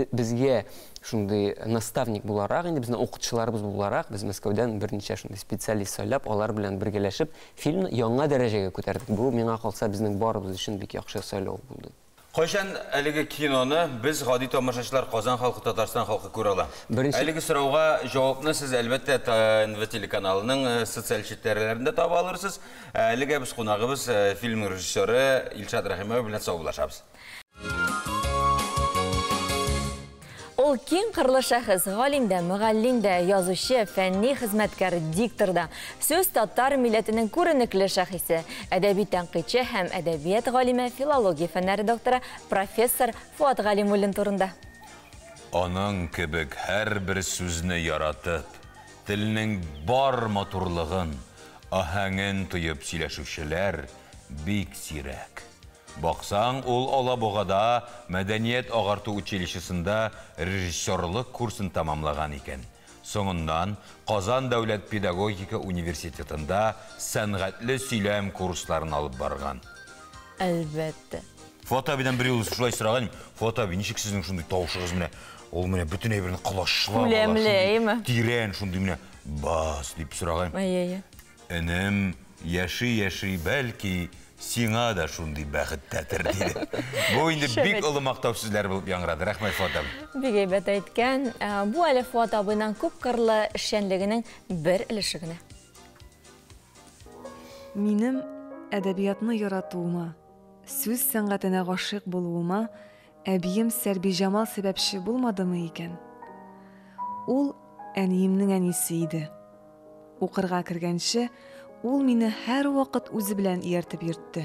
безгә шундый наставник буларак, инде безнең укытучыларыбыз буларак, без Мәскәүдән берничә шундый специалист сайлап, алар белән бергәләшеп, фильмны яңа дәрәҗәгә күтәрдек. Бу миңа калса безнең барыбыз өчен бик яхшы сайлау булды. Кайчан әлеге киноны без гади тамашачылар, Казан халкы, Татарстан халкы күрә ала? Әлеге сорауга җавапны сез әлбәттә ТНВ телеканалының социаль челтәрләрендә таба алырсыз. Әлегә без кунагыбыз фильм режиссеры Илшат Рәхимов белән саубулашабыз. Ул Ул киң кырлы шәхес, галим дә, мөгаллим дә, язучы, фәнни хезмәткәр, диктор да. Сөз татар милләтенең күренекле шәхесе, әдәби тәнкыйтьче һәм әдәбият галиме, филология фәннәре докторы профессор Фуат Галимуллин турында. Аның кебек һәрбер сүзне яратып, телнең бар матурлыгын, аһәңен тоеп сөйләшүчеләр бик сирәк. Баксаң, ул Алабугада мәдәният агарту училищесында режиссерлык курсын тамамлаган икән. Соңыннан Казан дәүләт педагогика университетында сәнгатьле сөйләм курсларын алып барган. Әлбәттә. Фотабидан бер ел шулай сораган, фотаби ничек сезнең шундый тавышыгыз менә? Ул менә бөтен әйберне кылачлап, тирән шундый менә бас дип сораган. Энем яши бәлки сиңа да шундый бәхеттәдер диде. Бу инде бик олы мактау сүзләр булып яңгырады. Рәхмәт Фотаб. Бик әйбәт әйткән. Бу әле Фотабының күп кырлы эшчәнлегенең бер өлеше генә. Минем әдәбиятны яратуыма, сүз сәнгатенә гашыйк булуыма әбием Сәрби Җамал сәбәпче булмадымы икән? Ул әниемнең әнисе иде. Укырга кергәнче ул мине һәр вакыт үзе белән ияртеп йөртте.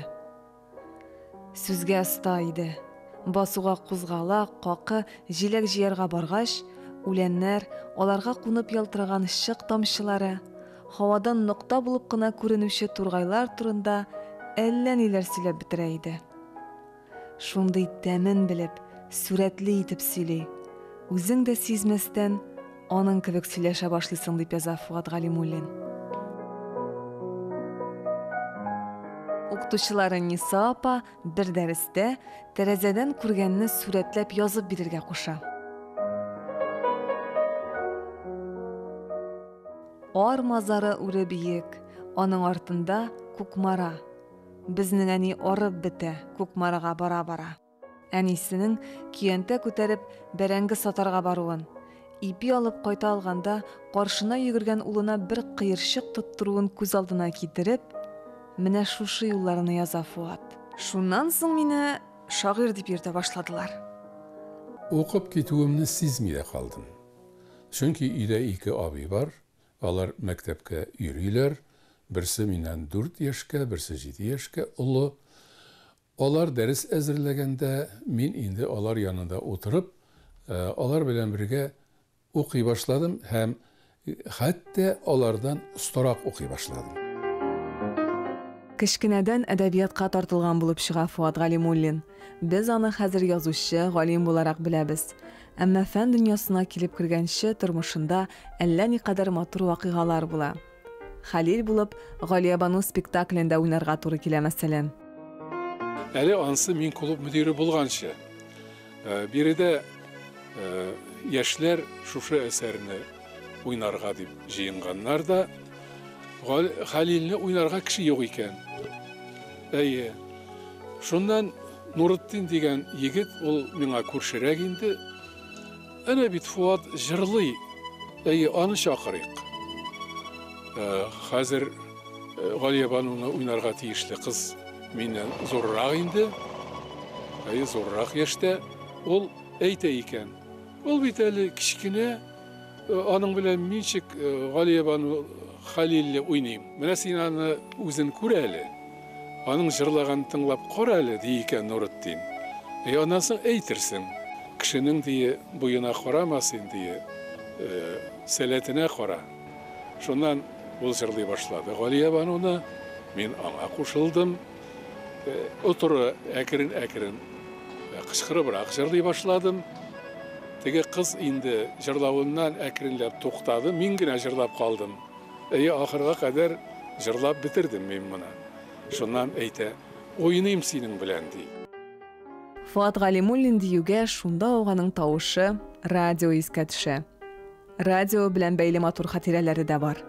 Сүзгә оста иде. Басуга кузгала, какы, җиләк җыярга баргач, үләннәр, аларга кунып ялтыраган шык тамчылары, һавадан нокта булып кына күренүче тургайлар турында әллә ниләр сөйләп бетерә иде. Шундый тәмен белеп, сүрәтле итеп сөйли. Үзең дә сизмәстән аның кебек сөйләшә башлыйсың дип яза Фуат Галимуллин. Укытучылары Ниса апа бер дәрестә тәрәзәдән күргәнне сүрәтләп язып бирергә куша. Ар мазары үрә биек, аның артында Күкмара. Безнең әни арып бетә, Күкмарага бара-бара. Әнисенең киянтә күтәреп бәрәңге сатарга баруын, ипи алып кайта алганда каршына йөгергән улына бер кыерчык тоттыруын күз алдына китереп, менә шушы юлларны яза Фуат. Шуннан соң мине шагыйрь дип йөртә башладылар. Укып китүемне сизми дә калдым. Чөнки өйдә ике абый бар, алар мәктәпкә йөриләр. Берсе миннән 4 яшькә, берсе 7 яшькә улы. Алар дәрес әзерләгәндә мин инде алар янында утырып, алар белән бергә укый башладым һәм хәтта алардан остарак укый башладым. Кечкенәдән әдәбиятка тартылган булып чыга Фуат Галимуллин. Без аны хәзер язучы, галим буларак беләбез. Әмма фән дөньясына килеп кергәнче тормышында әллә никадәр матур вакыйгалар була. Хәлил булып, Галиябану спектаклендә уйнарга туры килә мәсәлән. Әле ансы мин клуб мөдире булганчы. Биредә яшьләр шушы әсәрне уйнарга дип җыенганнар да Хәлилне уйнарга кеше юк икән. Әйе. Шуннан Нуретдин дигән егет, ул миңа күршерәк инде. Әнә бит Фуат җырлый. Әйе, аны чакырыйк. Хәзер Галиябануны уйнарга тиешле кыз миннән зуррак инде. Әйе, зуррак яшьтә. Ул әйтә икән. Ул бит әле кичкенә, аның белән ничек Галиябану Хәлилле уйныйм. Менә син аны үзен күр әле. Аның җырлаган тыңлап кара әле ди икән Нуретдин. Аннан әйтерсең, кешенең дие буена карамасын дие, сәләтенә кара. Шуннан ул җырлый башлады. Галиябануны мин аңа кушылдым. Утыры әкрен-әкрен кычкырыбрак җырлый башладым. Теге кыз инде җырлавыннан әкренләп туктады, мин генә җырлап калдым. Ахырга кадәр җырлап битердем мин моны. Шуннан әйтә, уйныйм синең белән ди. Фуат Галимуллин диюгә шунда уганың тавышы радио искә төшә. Радио белән бәйле матур хатирәләре дә бар.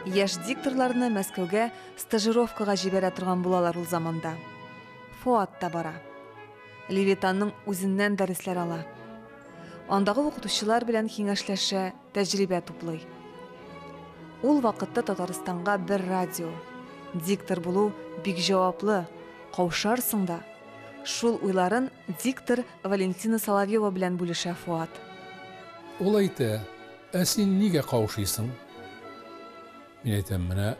Яшь дикторларны Мәскәүгә стажировкага җибәрә торган булалар ул заманда. Фуат та бара. Левитанның үзеннән дәресләр ала. Андагы укытучылар белән киңәшләшә, тәҗрибә туплый. Ул вакытта Татарстанга бер радио. Диктор булу бик җаваплы, каушарсың да. Шул уйларын диктор Валентина Соловьева белән бүлешә Фуат. Ул әйтә, син нигә каушыйсың? Мин әйтәм, менә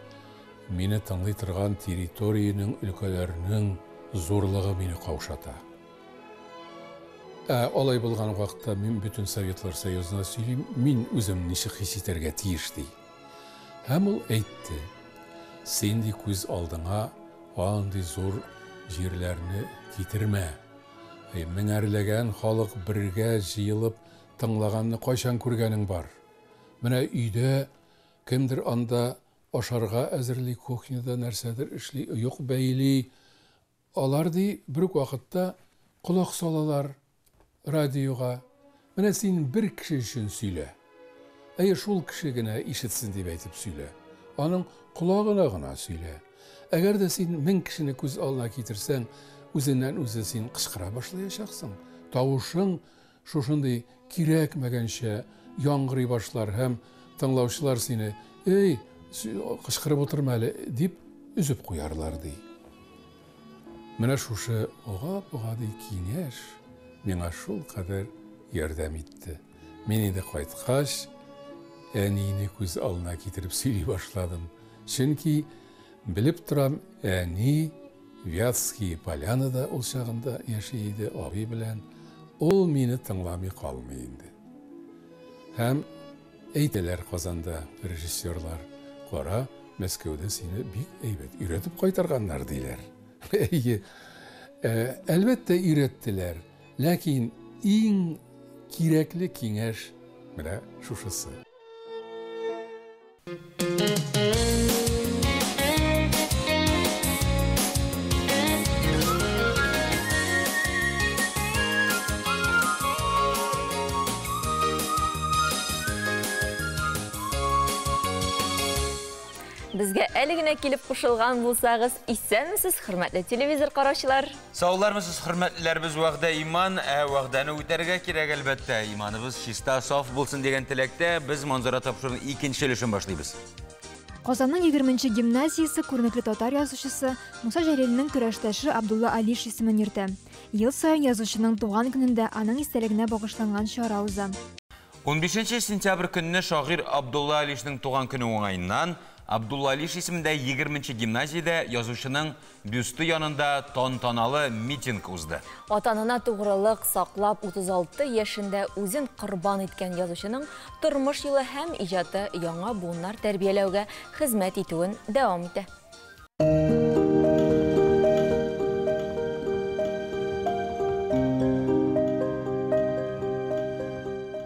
мине тыңлый торган территорияның өлкәләренең зурлыгы мине каушата. Алай булган вакытта мин бүтән Советлар Союзына сөйлим, мин үзем ничек хис итәргә тиеш ди. Һәм ул әйтте, син ди күз алдыңа андый зур җирләрне китермә. Меңәрләгән халык бергә җыелып тыңлаганны кайчан күргәнең бар. Менә өйдә кемдер анда ашарга әзерли, кухняда нәрсәдер эшли, юк бәйли. Алар ди бер вакытта кулак салалар радиога. Менә син бер кеше өчен сөйлә. Шул кеше генә ишетсен дип әйтеп сөйлә. Аның колагына гына сөйлә. Әгәр дә син 1000 кешене күз алдына китерсәң, үзеннән үзе син кычкыра башлаячаксың. Тавышың шушындый кирәкмәгәнчә яңгырый башлар һәм тыңлаучылар сине кычкырып утырма әле дип үзеп куярлар ди. Менә шушы ага-бугады киңәш миңа шул кадәр ярдәм итте. Мин инде кайткач әнине күз алдына китереп сөйли башладым. Чөнки белеп торам, әни Вятские Полянада ул чагында яши иде абый белән. Ул мине тыңламый калмый инде. Һәм әйтәләр Казанда режиссерлар, кара, Мәскәүдә сине бик әйбәт өйрәтеп кайтарганнар диләр. Әлбәттә өйрәттеләр, ләкин иң кирәкле киңәш менә шушысы. Безгә әле генә килеп кушылган булсагыз, исәнмесез, хөрмәтле телевизор караучылар? Саулармысыз, хөрмәтлеләрбез, вәгъдә иман, вәгъдәне үтәргә кирәк әлбәттә. Иманыбыз чиста, саф булсын дигән теләктә без манзара тапшыруның икенче өлешен башлыйбыз. Казанның 20-нче гимназиясе күренекле татар язучысы Муса Җәлилнең көрәштәше Абдулла Алиш исемен йөртә. Ел саен язучының туган көнендә аның истәлегенә багышланган чара уза. 15 сентябрь көнне шагыйрь Абдулла Алишнең туган көне уңаеннан Абдулла Алиш исемендә 20-нче гимназиядә язучының бюсты янында тантаналы митинг узды. Атанына тугрылык саклап 36 яшендә үзен корбан иткән язучының тормыш юлы һәм иҗаты яңа буыннар тәрбияләүгә хезмәт итүен дәвам итә.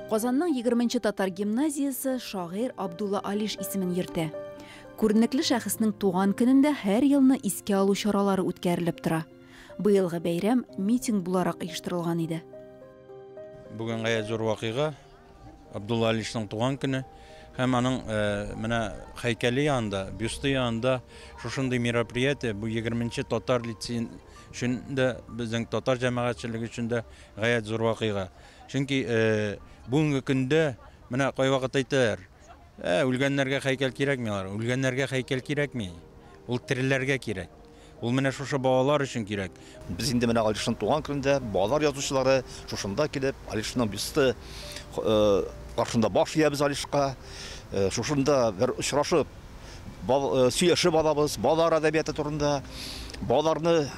Казанның 20-нче татар гимназиясе шагыйрь Абдулла Алиш исемен йөртә. Күренекле шәхеснең туган көнендә һәр елны искә алу чаралары үткәрелеп тора. Быелгы бәйрәм митинг буларак оештырылган иде. Бүген гаять зур вакыйга, Абдулла Алишнең туган көне һәм аның менә һәйкәле янында, бюсты янында шушындый мероприятие, бу 20-нче татар лицейн өчен дә, безнең татар җәмәгатьчелеге өчен дә гаять зур вакыйга. Чөнки бүгенге көндә менә кайвакыт әйтәләр, үлгәннәргә һәйкәл кирәкми, үлгәннәргә һәйкәл кирәкми. Ул тереләргә кирәк. Ул менә шушы балалар өчен кирәк. Без инде менә Алишның туган көнендә балалар язучылары шушында килеп, Алишның бюсты каршында баш иябез Алишка. Шушында бер очрашып, сөйләшеп алабыз, балалар әдәбияты турында, балаларны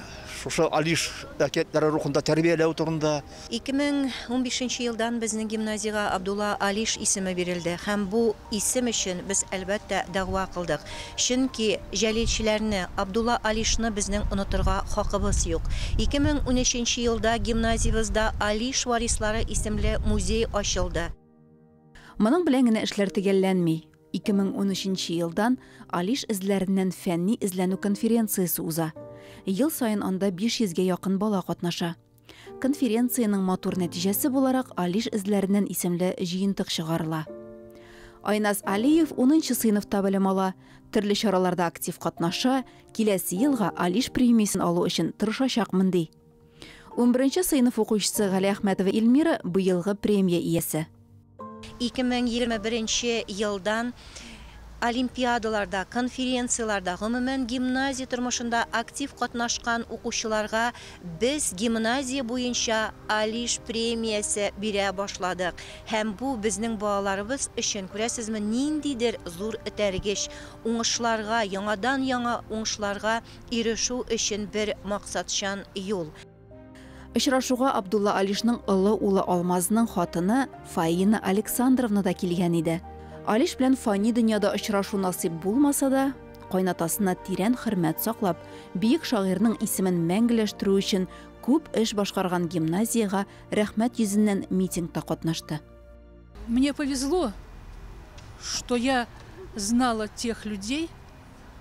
шушы Алиш әкиятләре рухында тәрбияләү турында. 2015 елдан безнең гимназиягә Абдулла Алиш исеме бирелде һәм бу исем өчен без әлбәттә дәгъва кылдык. Чөнки җәлилчеләрне, Абдулла Алишны безнең онытырга хакыбыз юк. 2013 елда гимназиябызда Алиш варислары исемле музей ачылды. Моның белән генә эшләр төгәлләнми. 2013 елдан Алиш эзләреннән фәнни эзләнү конференциясе уза. Ел сайын анда 500-гә якын бала катнаша. Конференцияның матур нәтиҗәсе буларак Алиш эзләреннән исемле җыентык чыгарыла. Айназ Алиев 10-нчы сыйныфта белем ала, төрле чараларда актив катнаша, киләсе елга Алиш премиясын алу өчен тырышачакмын ди. 11-нчы сыйныф укучысы Гали Әхмәтова Илмира быелгы премия иясе. 2021 елдан олимпиадаларда, конференцияларда, гомумән гимназия тормышында актив катнашкан укучыларга без гимназия буенча Алиш премиясе бирә башладык. Һәм бу безнең балаларыбыз өчен күрәсезме ниндидер зур этәргеч, уңышларга, яңа уңышларга ирешү өчен бер максатчан юл. Очрашуга Абдулла Алишның улы улы Алмазның хатыны Фаина Александровна да килгән иде. Алиш белән фани дөньяда очрашу насип булмаса да, кайнатасына тирән хөрмәт саклап, бийек шагыйрьнең исемен мәңгеләштерү өчен күп эш башкарган гимназиягә рәхмәт йөзеннән митингта катнашты. Мне повезло, что я знала тех людей,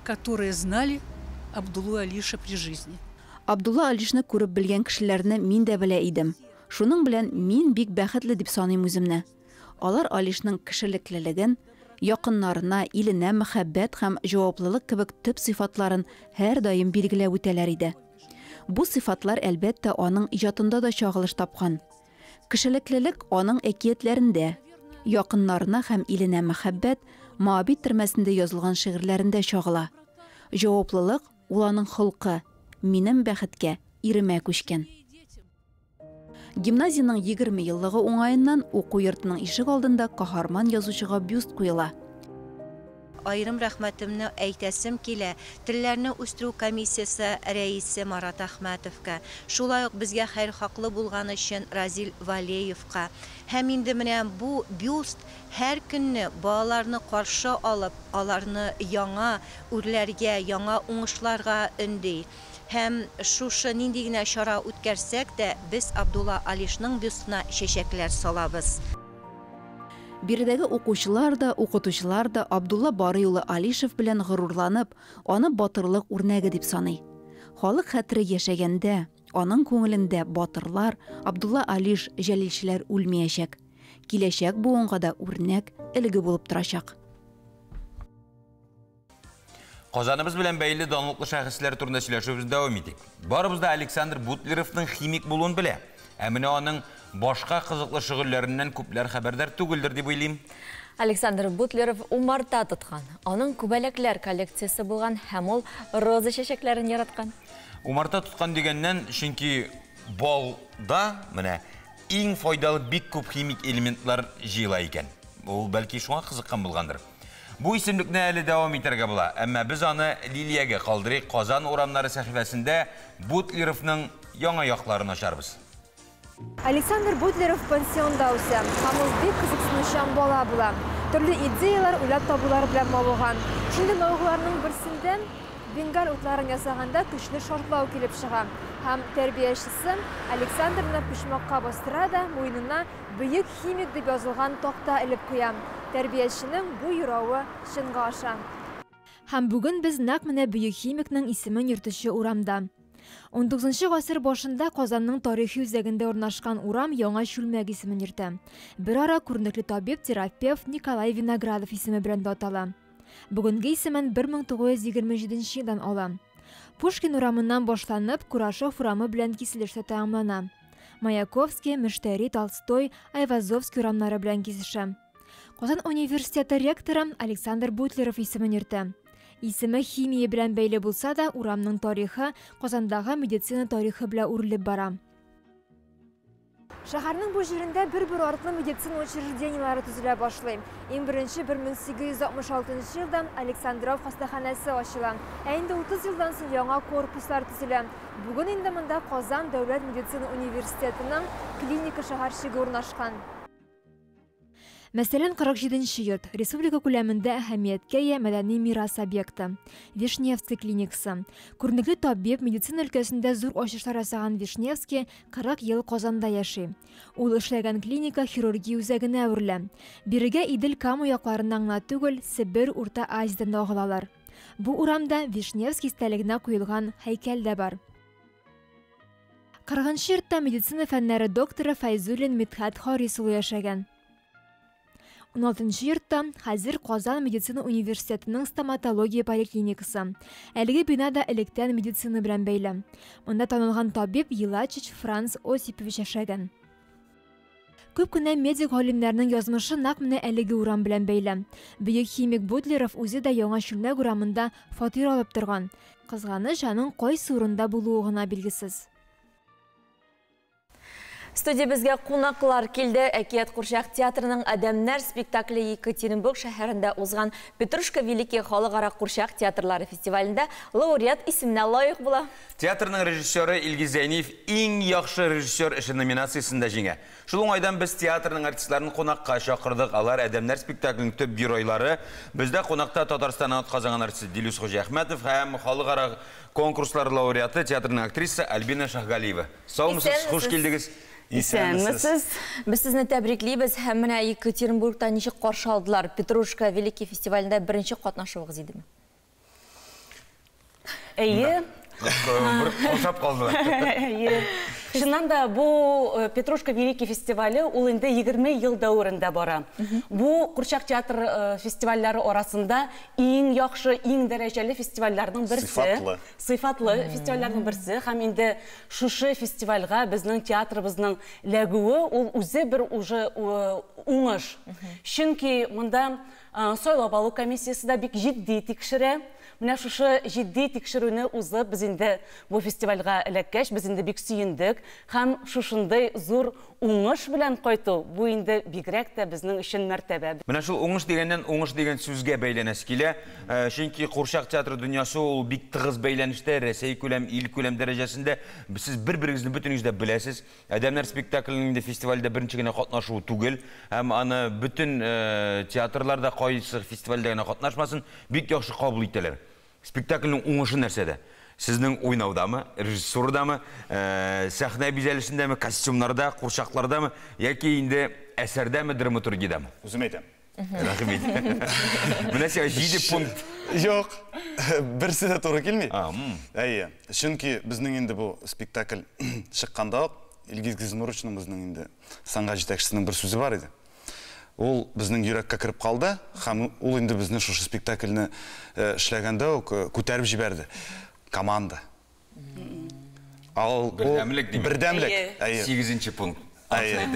которые знали Абдуллу Алиша при жизни. Абдулла Алишны күреп белгән кешеләрне мин дә белә идем. Шуның белән мин бик бәхетле дип саныйм үземне. Алар Алишның кешелеклелеген, якыннарына, иленә мәхәббәт һәм җаваплылык кебек төп сыйфатларын һәр даим билгеләп үтәләр иде. Бу сыйфатлар әлбәттә аның иҗатында да чагылыш тапкан. Кешелеклелек аның әкиятләрендә, якыннарына һәм иленә мәхәббәт Моабит төрмәсендә язылган шигырьләрендә чагыла. Җаваплылык ул аның холкы, минем бәхеткә иремә күчкән. Гимназияның 20 еллыгы уңайыннан уку йортының ишек алдында каһарман язучыга бюст куела. Айрым рәхмәтемне әйтәсем килә Телләрне үстерү комиссиясе рәисе Марат Әхмәтовка, шулай ук безгә хәйрхаклы булган өчен Разил Валеевка. Һәм инде менә бу бюст һәр көнне балаларны каршы алып, аларны яңа үрләргә, яңа уңышларга өнди. Һәм шушы нинди генә чара үткәрсәк тә, без Абдулла Алишның бюстына чәчәкләр салабыз. Биредәге укучылар да, укытучылар да Абдулла бары юлы Алишев белән горурланып, аны батырлык үрнәге дип саный. Халык хәтере яшәгәндә, аның күңелендә батырлар, Абдулла Алиш җәлилчеләр үлмәячәк. Киләчәк буынга да үрнәк, элге булып торачак. Казаныбыз белән бәйле данлыклы шәхесләр турында сөйләшүбезне дәвам итик. Барыбыз да Александр Бутлеровның химик булуын белә. Ә менә аның башка кызыклы шөгыльләреннән күпләр хәбәрдар түгелдер дип уйлыйм. Александр Бутлеров умарта тоткан. Аның күбәләкләр коллекциясе булган һәм ул роза чәчәкләрен яраткан. Умарта тоткан дигәннән, чөнки балда менә иң файдалы бик күп химик элементлар җыела икән. Ул бәлки шуңа кызыккан булгандыр. Бу исемлекне әле дәвам итәргә була, әмма без аны Лилиягә калдырыйк. Казан урамнары сәхифәсендә Бутлеровның яңа якларын ачарбыз. Александр Бутлеров пансионда үсә, һәм ул бик кызыксынучан бала була. Төрле идеялар уйлап табулар белән мавыган. Шундый мавыгыларның берсендән бенгал утларын ясаганда көчле шартлау килеп чыга. Һәм тәрбиячесе Александрны пишмакка бастыра да муенына бөек химик дип язылган такта элеп куя. Тәрбияченең бу юравы чынга аша. Һәм бүген без нәкъ менә бөек химикның исемен йөртүче урамда. 19 гасыр башында Казанның тарихи үзәгендә урнашкан урам яңа чүлмәк исемен йөртә. Бер ара күренекле табиб-терапевт Николай Виноградов исеме белән атала. Бүгенге исемен 1927 елдан ала. Пушкин урамыннан башланып, Курашев урамы белән киселештә тәмамлана. Маяковский, Мештери, Толстой, Айвазовский урамнары белән кисешә. Казан университеты ректоры Александр Бутлеров исемен йөртә. Исеме химия белән бәйле булса да, урамның тарихы Казандагы медицина тарихы белән үрелеп бара. Шәһәрнең бу җирендә бер артлы медицина учрежденияләре төзелә башлый. Иң беренче 1866 елда Александров хастаханәсе ачыла. Ә инде 30 елдан соң яңа корпуслар төзелә. Бүген инде монда Казан дәүләт медицина университетының клиника шәһәрчеге урнашкан. Мәсәлән, 47-нче йорт республика күләмендә әһәмияткә ия мәдәни мирас объекты. Вишневский клиникасы. Күренекле табиб медицина өлкәсендә зур ачышлар ясаган Вишневский 40 ел Казанда яши. Ул эшләгән клиника хирургия үзәгенә әверелә. Бирегә Идел Каму якларыннан гына түгел, Себер, Урта Азиядан да агылалар. Бу урамда Вишневский истәлегенә куелган һәйкәл дә бар. 40-нчы йортта медицина фәннәре докторы Файзуллин Мидхәт Харис улы яшәгән. 16-нчы йортта хәзер Казан медицина университетының стоматология поликлиникасы. Әлеге бинада электән медицина белән бәйле. Монда танылган табиб Елачич Франц Осипович яшәгән. Күп кенә медик галимнәрнең язмышы нәкъ менә әлеге урам белән бәйле. Бөек химик Будлеров үзе дә яңа чүлмәк урамында фатир алып торган. Кызганыч, аның кайсы урында булуы гына билгесез. Студиябызга кунаклар килде. Әкият Курчак театрының «Әдәмнәр» спектакле Екатеринбург шәһәрендә узган Петрушка Великий халыкара Курчак театрлары фестивалендә лауреат исеменә лайык була. Театрның режиссеры Илгиз Зәйниев иң яхшы режиссер эше номинациясында җиңә. Шул уңайдан без театрның артистларын кунакка чакырдык. Алар «Әдәмнәр» спектакленең төп геройлары. Бездә кунакта Татарстаннан казанган артист Дилүс Хоҗаәхмәтов һәм халыкара конкурслар лауреаты театрның актриса Альбина Шахгалиева. Саумсыз, хуш килдегез. Исәнмесез. Без сезне тәбриклибез һәм менә Екатеринбургта ничек каршы алдылар? Петрушка Великий фестивалендә беренче катнашуыгыз идеме? Әйе. Кошап калдылар. Шуннан да бу Петрушка Великий фестивале ул инде 20 ел дәврендә бара. Бу Курчак театр фестивальләре арасында иң яхшы, иң дәрәҗәле фестивальләрнең берсе. Сыйфатлы фестивальләрнең берсе. Һәм инде шушы фестивальгә безнең театрыбызның ләгүе ул үзе бер уже уңыш. Чөнки монда сайлап алу комиссиясе дә бик җитди тикшерә. Менә шушы җитди тикшерүне узып, без инде бу фестивальгә эләккәч, без инде бик сөендек һәм шушындай зур уңыш белән кайту бу инде бигрәк тә безнең өчен мәртәбә. Менә шул уңыш дигәннән уңыш дигән сүзгә бәйләнәс килә. Чөнки Курчак театры дөньясы ул бик тыгыз бәйләнештә, Рәсәй күләм, ил күләм дәрәҗәсендә. Сез бер-берегезне бөтенегез дә беләсез. «Әдәмнәр» спектакленең фестивальдә беренче генә катнашуы түгел, һәм аны бөтен театрларда кайсы фестивальдә генә катнашмасын, бик яхшы кабул итәләр. Спектакльнең уңышы нәрсәдә? Сезнең уйнаудамы, режиссурдамы, сәхнә бизәлешендәме, костюмнарда, курчаклардамы, яки инде әсәрдәме, драматургиядәме? Үзем әйтәм. Рәхмәт. Менә сиңа 7 пункт. Юк, берсе дә туры килми. Әйе, чөнки безнең инде бу спектакль чыкканда Илгиз Гизмурычның безнең инде саңга җитәкчесенең бер сүзе бар иде. Ул безнең йөрәккә кирип калды, һәм ул инде безне шушы спектакльне эшләгәндә күтәреп җибәрде. Команда. Бердәмлек дип. Бердәмлек. 8нче пункт.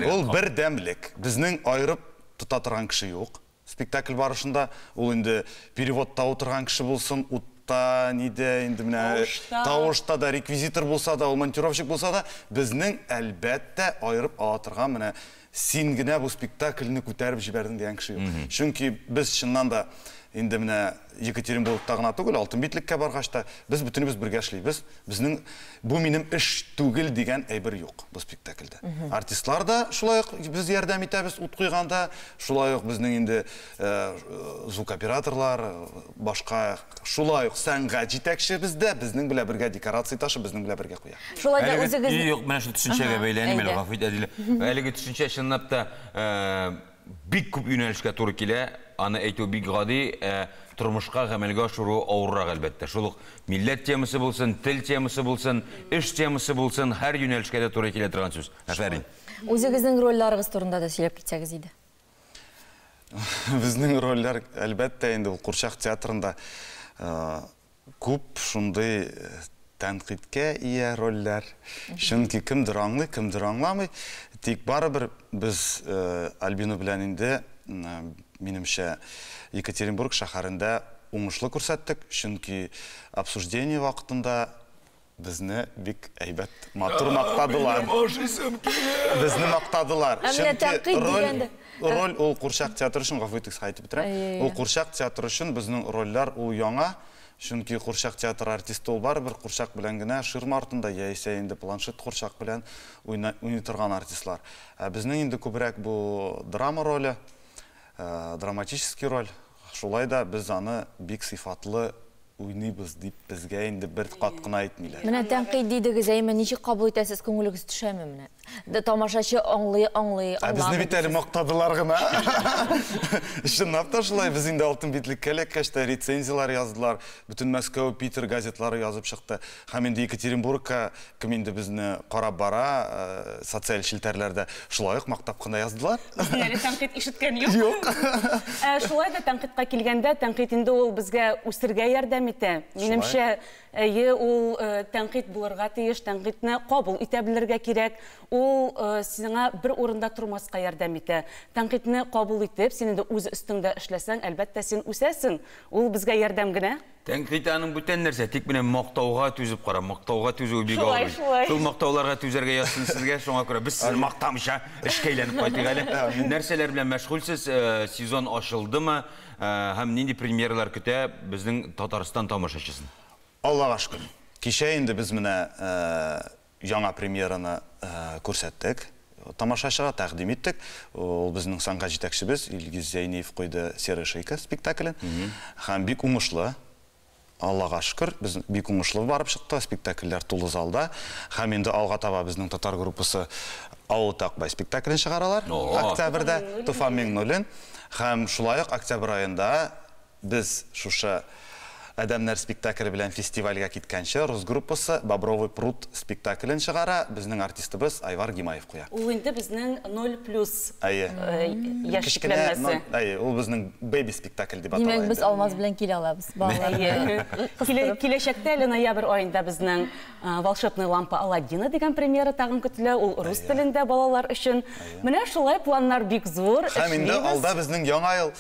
Ул бердәмлек. Безнең айырып тота торган кеше юк. Спектакль барышында ул инде переводта утырган кеше булсын, утта, ниде, инде менә тавышта да реквизитор булса да, ул монтировщик булса да, безнең әлбәттә айырып ала торган менә син генә бу спектакльне күтәреп җибәрдең дигән кеше юк. Чөнки без чыннан да инде менә Екатеринбургта гына түгел, Алтын битлеккә баргач та без бөтенебез бергә эшлибез. Безнең бу минем эш түгел дигән әйбер юк бу спектакльдә. Артистлар да шулай ук без ярдәм итәбез ут куйганда, шулай ук безнең инде звук операторлар, башка шулай ук сәнгать җитәкчебез дә безнең белән бергә декорация ташы безнең белән бергә куя. Шулай да үзегез юк, менә шул төшенчәгә бәйләнеп, гафу итегез. Әлеге төшенчә чынлап та бик күп юнәлешкә туры килә. Аны әйтү бик гади, тормышка гамәлгә ашыру авыррак әлбәттә. Шул ук милләт темасы булсын, тел темасы булсын, эш темасы булсын, һәр юнәлешкә дә туры килә торган сүз. Афәрин. Үзегезнең рольләрегез турында да сөйләп китсәгез иде. Безнең рольләр әлбәттә инде ул Курчак театрында күп шундый тәнкыйтькә ия рольләр. Чөнки кемдер аңлый, кемдер аңламый. Тик барыбер без Альбина белән инде минемчә Екатеринбург шәһәрендә уңышлы күрсәттек, чөнки обсуждение вакытында безне бик әйбәт матур мактадылар. Безне мактадылар. Чөнки роль ул Курчак театры өчен гафу итегез, әйтеп бетерәм. Ул Курчак театры өчен безнең рольләр ул яңа, чөнки Курчак театры артисты ул барыбер Курчак белән генә ширма артында яисә инде планшет Курчак белән уйный торган артистлар. Безнең инде күбрәк бу драма роле, драматический роль. Шулай да без аны бик сыйфатлы уйныйбыз дип безгә инде бер кат кына әйтмиләр. Менә тәнкыйть дидегез, әйме ничек кабул итәсез, күңелегез төшәме менә? Тамашачы аңлый. Безне бит әле мактадылар гына. Чынлап та шулай, без инде Алтын битлеккә эләккәч тә рецензиялар яздылар, бөтен Мәскәү, Питер газетлары язып чыкты. Һәм инде Екатеринбургка кем инде безне карап бара, социаль челтәрләрдә шулай ук мактап кына яздылар. Әле тәнкыйть ишеткән юк. Шулай да тәнкыйтькә килгәндә, тәнкыйть инде ул безгә үсергә ярдәм итә. Минемчә, ул тәнкыйть булырга тиеш, тәнкыйтьне кабул итә белергә кирәк. ул сиңа бер урында тормаска ярдәм итә. Тәнкыйтьне кабул итеп, син инде үз өстеңдә эшләсәң, әлбәттә син үсәсең. Ул безгә ярдәм генә. Тәнкыйть аның бүтән нәрсә, тик менә мактауга түзеп кара, мактауга түзү бик авыр. Шул мактауларга түзәргә язсын сезгә, шуңа күрә без сезне мактамыйча эшкә әйләнеп кайтыйк әле. Нәрсәләр белән мәшгульсез, сезон ачылдымы һәм нинди премьералар көтә безнең Татарстан тамашачысын? Аллага шөкер. Кичә инде без менә яңа премьераны күрсәттек. Тамашачыга тәкъдим иттек. Ул безнең сәнгать җитәкчебез Илгиз Зәйниев куйды «Серая шейка» спектаклен. Һәм бик уңышлы. Аллага шөкер, без бик уңышлы барып чыкты, спектакльләр тулы залда. Һәм инде алга таба безнең татар группасы Авыл Такбай спектаклен чыгаралар. Октябрьдә Туфан Миңнуллин. Һәм шулай ук октябрь аенда без шушы Әдәмнәр спектакле белән фестивальгә киткәнче рус группасы Бобровый пруд спектаклен чыгара, безнең артистыбыз Айвар Гимаев куя. Ул инде безнең 0+ яшьләрнәсе. Ул безнең бэби спектакль дип атала. Димәк, без Алмаз белән килә алабыз. Киләчәктә ноябрь аенда безнең Волшебная лампа Аладдина дигән премьера тагын көтелә. Ул рус телендә балалар өчен. Менә шулай планнар бик зур. Һәм инде алда безнең яңа ел.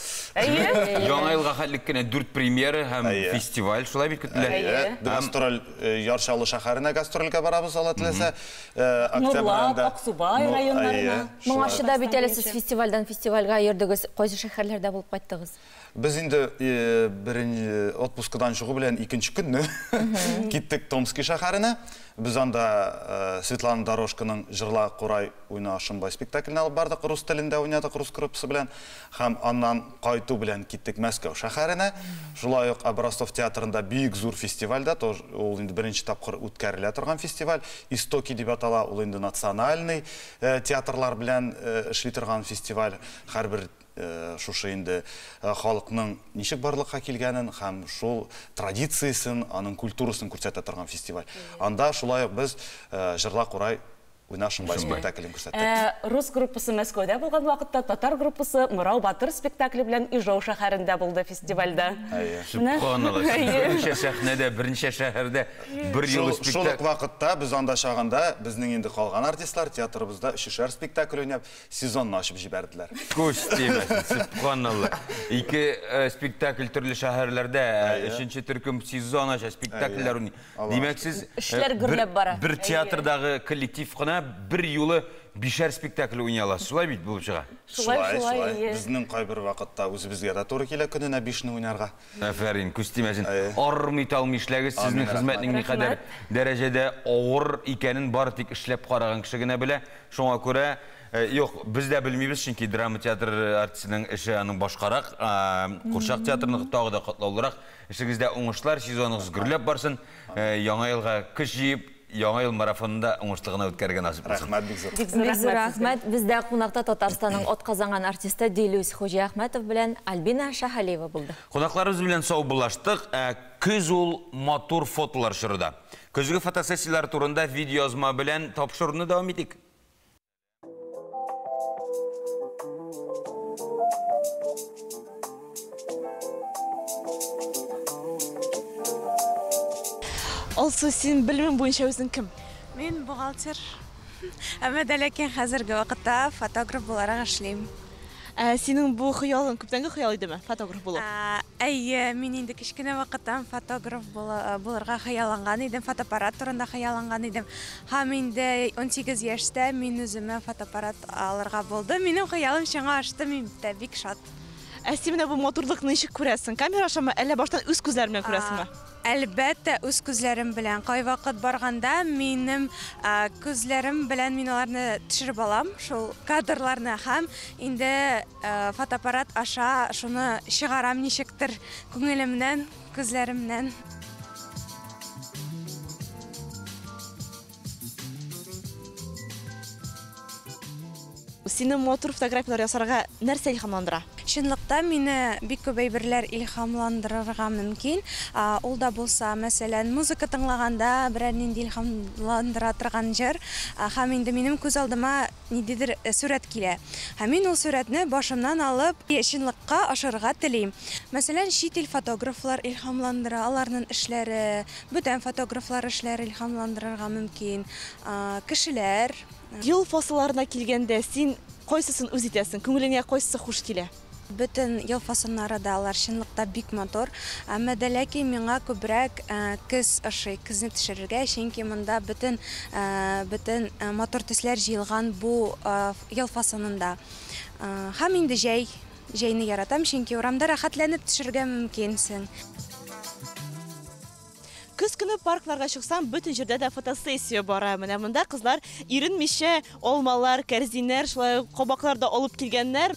Яңа елга хәтлек кенә 4 премьера һәм фестиваль шулай бик көтелә. Гастроль Яршалы шәһәренә гастрольгә барабыз, Алла теләсә. Октябрьдә Аксубай районнарына. Моңарчыда бит әле сез фестивальдән фестивальгә йөрдегез. Кайсы шәһәрләрдә булып кайттыгыз? Без инде беренче отпускадан чыгу белән икенче көнне киттек Томский шәһәренә. Без анда Светлана Дорожканың «Жырла Курай» уйна Шымбай спектаклен алып бардык, рус телендә уйнадык, рус группасы белән. Һәм аннан кайту белән киттек Мәскәү шәһәренә. Шулай ук Образцов театрында бик зур фестивальдә, ул инде беренче тапкыр үткәрелә торган фестиваль. Истоки дип атала, ул инде национальный театрлар белән эшли торган фестиваль. Һәрбер шушы инде халыкның ничек барлыкка килгәнен һәм шул традициясын, аның культурасын күрсәтә торган фестиваль. Анда шулай ук без «Жырла Курай» уйна Шымбай спектаклен күрсәттек. Рус группасы Мәскәүдә булган вакытта, татар группасы Мурау Батыр спектакле белән Ижау шәһәрендә булды фестивальдә. Субханалла. Беренче сәхнәдә, беренче шәһәрдә бер ел спектакль. Шул вакытта без анда чагында безнең инде калган артистлар театрыбызда 3 спектакль уйнап, сезонны ачып җибәрделәр. Күстемәсен, субханалла. 2 спектакль төрле шәһәрләрдә, 3нче төркем сезон ача спектакльләр уйный. Димәк, сез эшләр гөрләп бара. Бер театрдагы коллектив кына бер юлы 5 спектакль уйный аласыз. Шулай бит булып чыга. Шулай. Безнең кайбер вакытта үзебезгә дә туры килә көненә 5-не уйнарга. Афәрин, күстемәсен. Армый талмый эшләгез, сезнең хезмәтнең никадәр дәрәҗәдә авыр икәнен бары тик эшләп караган кеше генә белә. Шуңа күрә юк, без дә белмибез, чөнки драма театр артистының эше аның башкарак, Курчак театрының тагы да катлаулырак. Эшегездә уңышлар, сезоныгыз гөрләп барсын. Яңа елга көч җыеп, яңа ел марафонында уңышлыгына үткәргә насип булсын. Рәхмәт, бик зур. Бик зур рәхмәт. Бездә кунакта Татарстанның атказанган артисты Дилүс Хуҗа Әхмәтов белән Альбина Шаһалиева булды. Кунакларыбыз белән сау булаштык. Көз ул матур фотолар чорыда. Көзге фотосессиялар турында видеоязма белән тапшыруны дәвам итик. Алсу, син белмем буенча үзең кем? Мин бухгалтер. Әмма дәләкин хәзерге вакытта фотограф буларак эшлим. Синең бу хыялың күптәнге хыял идеме, фотограф булу? Әйе, мин инде кичкенә вакыттан фотограф булырга хыялланган идем, фотоаппарат турында хыялланган идем. Һәм инде 18 яшьтә мин үземә фотоаппарат алырга булды. Минем хыялым чаңа ашты, мин дә бик шат. Син менә бу матурлыкны ничек күрәсең? Камера ашамы, әллә баштан үз күзләрең белән күрәсеңме? Әлбәттә, үз күзләрем белән. Кайвакыт барганда минем күзләрем белән мин аларны төшереп алам, шул кадрларны, һәм инде фотоаппарат аша шуны чыгарам ничектер күңелемнән, күзләремнән. Сине матур фотографиялар ясарга нәрсә илһамландыра? Чынлыкта мине бик күп әйберләр илһамландырырга мөмкин. Ул да булса, мәсәлән, музыка тыңлаганда берәр нинди илһамландыра торган җыр, һәм инде минем күз алдыма ниндидер сурәт килә. Һәм мин ул сурәтне башымнан алып, чынлыкка ашырга телим. Мәсәлән, чит ил фотографлар илһамландыра, аларның эшләре, бүтән фотографлар эшләре илһамландырырга мөмкин. Кешеләр. Ел фасылларына килгәндә син кайсысын үз итәсең? Күңелеңә кайсысы хуш килә? Бүтән ел фасоннары да алар чынлыкта бик мотор. Әмма дә ләкин миңа күбрәк көз ошый, көзне төшерергә, чөнки монда бүтән мотор төсләр җыелган бу ел фасонында. Һәм инде җәйне яратам, чөнки урамда рәхәтләнеп төшергә мөмкинсең. Көз көне паркларга чыксам, бүтән җирдә дә фотосессия бара. Менә монда кызлар иренмичә алмалар, кәрзиннәр, шулай кабаклар да алып килгәннәр.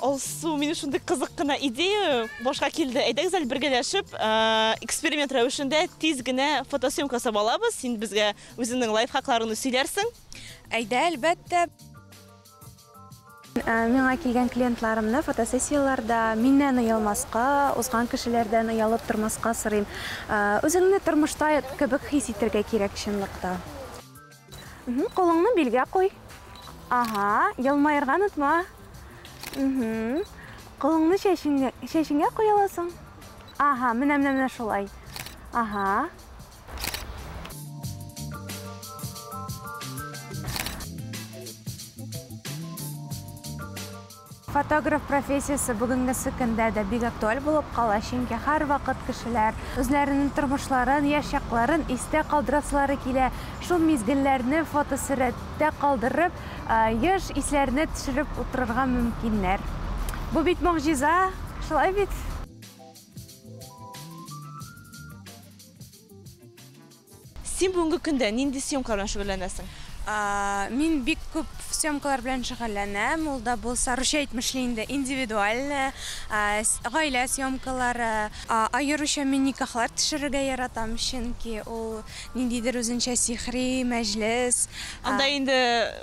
Алсу, мине шундый кызык кына идея башка килде. Әйдәгез әле бергәләшеп, эксперимент рәвешендә тиз генә фотосъемка ясап алабыз. Син безгә үзеңнең лайфхакларыңны сөйләрсең. Әйдә, әлбәттә. Миңа килгән клиентларымны фотосессияларда миннән оялмаска, узган кешеләрдән оялып тормаска сорыйм. Үзеңне тормышта кебек хис итәргә кирәк чынлыкта. Кулыңны билгә куй. Ага, елмаерга онытма. Кулыңны чәчеңгә куя аласың. Ага, менә шулай. Ага. Фотограф профессиясы бүгенге көндә дә бик актуаль булып кала, чөнки һәр вакыт кешеләр үзләренең тормышларын, яшьякларын истә калдырасылары килә. Шул мизгелләрне фотосурәттә калдырып, яшь исләрне төшереп утырырга мөмкиннәр. Бу бит могҗиза, шулай бит. Син бүгенге көндә нинди съемкалар белән шөгыльләнәсең? Мин бик күп съемкалар белән шөгыльләнәм. Ул да булса русча әйтмешли инде индивидуаль гаилә съемкалары. Аеруча мин никахлар төшерергә яратам, чөнки ул ниндидер үзенчә сихри мәҗлес. Анда инде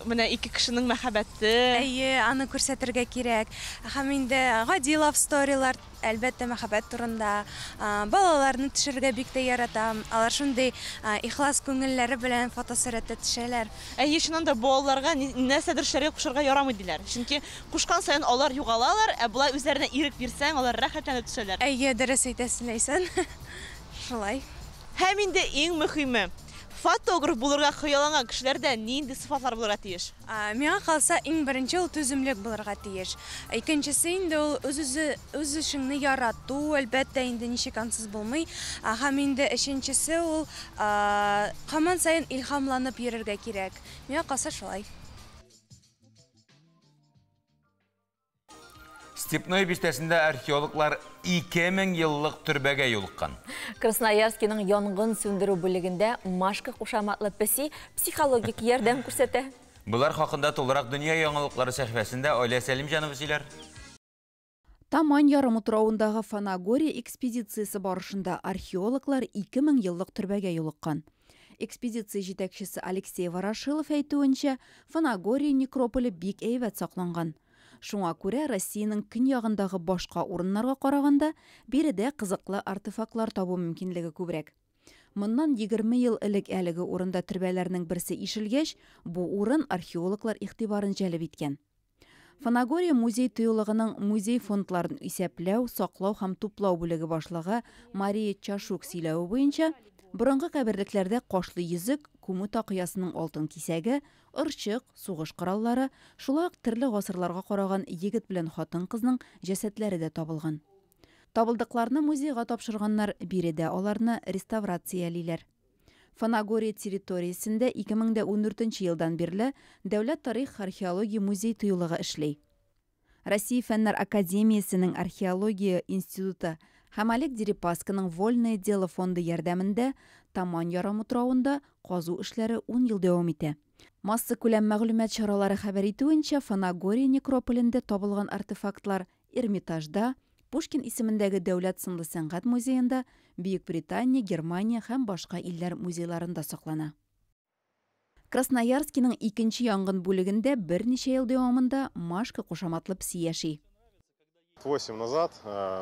менә ике кешенең мәхәббәте. Әйе, аны күрсәтергә кирәк. Һәм инде гади love story-лар, әлбәттә мәхәббәт турында. Балаларны төшерергә бик тә яратам. Алар шундый ихлас күңелләре белән фотосурәттә төшәләр. Әйе, шуннан да балаларга нәрсәдер эшләргә кушарга ярамый диләр. Чөнки кушкан саен алар югалалар, ә булай үзләренә ирек бирсәң, алар рәхәтләнеп төшәләр. Әйе, дөрес әйтәсең, Ләйсән. Шулай. Һәм инде иң мөһиме, фотограф булырга хыялланган кешеләрдә нинди сыйфатлар булырга тиеш? Миңа калса, иң беренче ул түземлек булырга тиеш. Икенчесе инде ул үз эшеңне ярату, әлбәттә инде ничек ансыз булмый. Һәм инде өченчесе ул һаман саен илһамланып йөрергә кирәк. Миңа калса шулай. Степной бистәсендә археологлар 2000 еллык төрбәгә юлыккан. Красноярскиның янгын сөндерү бүлегендә Машка кушаматлы психологик ярдәм күрсәтә. Булар хакында тулырак дөнья яңалыклары сәхифәсендә Айля Сәлимҗанова сөйләр. Таман ярым утравындагы Фанагория экспедициясе барышында археологлар 2000 еллык төрбәгә юлыккан. Экспедиция җитәкчесе Алексей Ворошилов әйтүенчә, Фанагория некрополе бик әйбәт сакланган. Шуңа күрә Россиянең көньягындагы башка урыннарга караганда биредә кызыклы артефактлар табу мөмкинлеге күбрәк. Моннан 20 ел элек әлеге урында төрбәләрнең берсе ишелгәч, бу урын археологлар игътибарын җәлеп иткән. Фанагория музей-тыюлыгының музей фондларын исәпләү, саклау һәм туплау бүлеге башлыгы Мария Чашук сөйләве буенча, борынгы каберлекләрдә кашлы йөзек, күмү такыясының алтын кисәге, ырчык, сугыш кораллары, шулай ук төрле гасырларга караган егет белән хатын-кызның җәсәтләре дә табылган. Табылдыкларны музейга тапшырганнар биредә аларны реставрациялиләр. Фанагория территориясендә 2014 елдан бирле Дәүләт тарих археология музей-тыюлыгы эшли. Россия фәннәр академиясенең археология институты һәм Олег Дерипасканың Вольное дело фонды ярдәмендә Таман ярым утравында казу эшләре 10 ел дәвам итә. Масса күләм мәгълүмат чаралары хәбәр итүенчә, Фанагория некрополендә табылган артефактлар Эрмитажда, Пушкин исемендәге Дәүләт сынлы сәнгать музеенда, Бөек Британия, Германия һәм башка илләр музейларында саклана. Красноярскиның икенче янгын бүлегендә берничә ел дәвамында Машка кушаматлы песи яши. 8 назад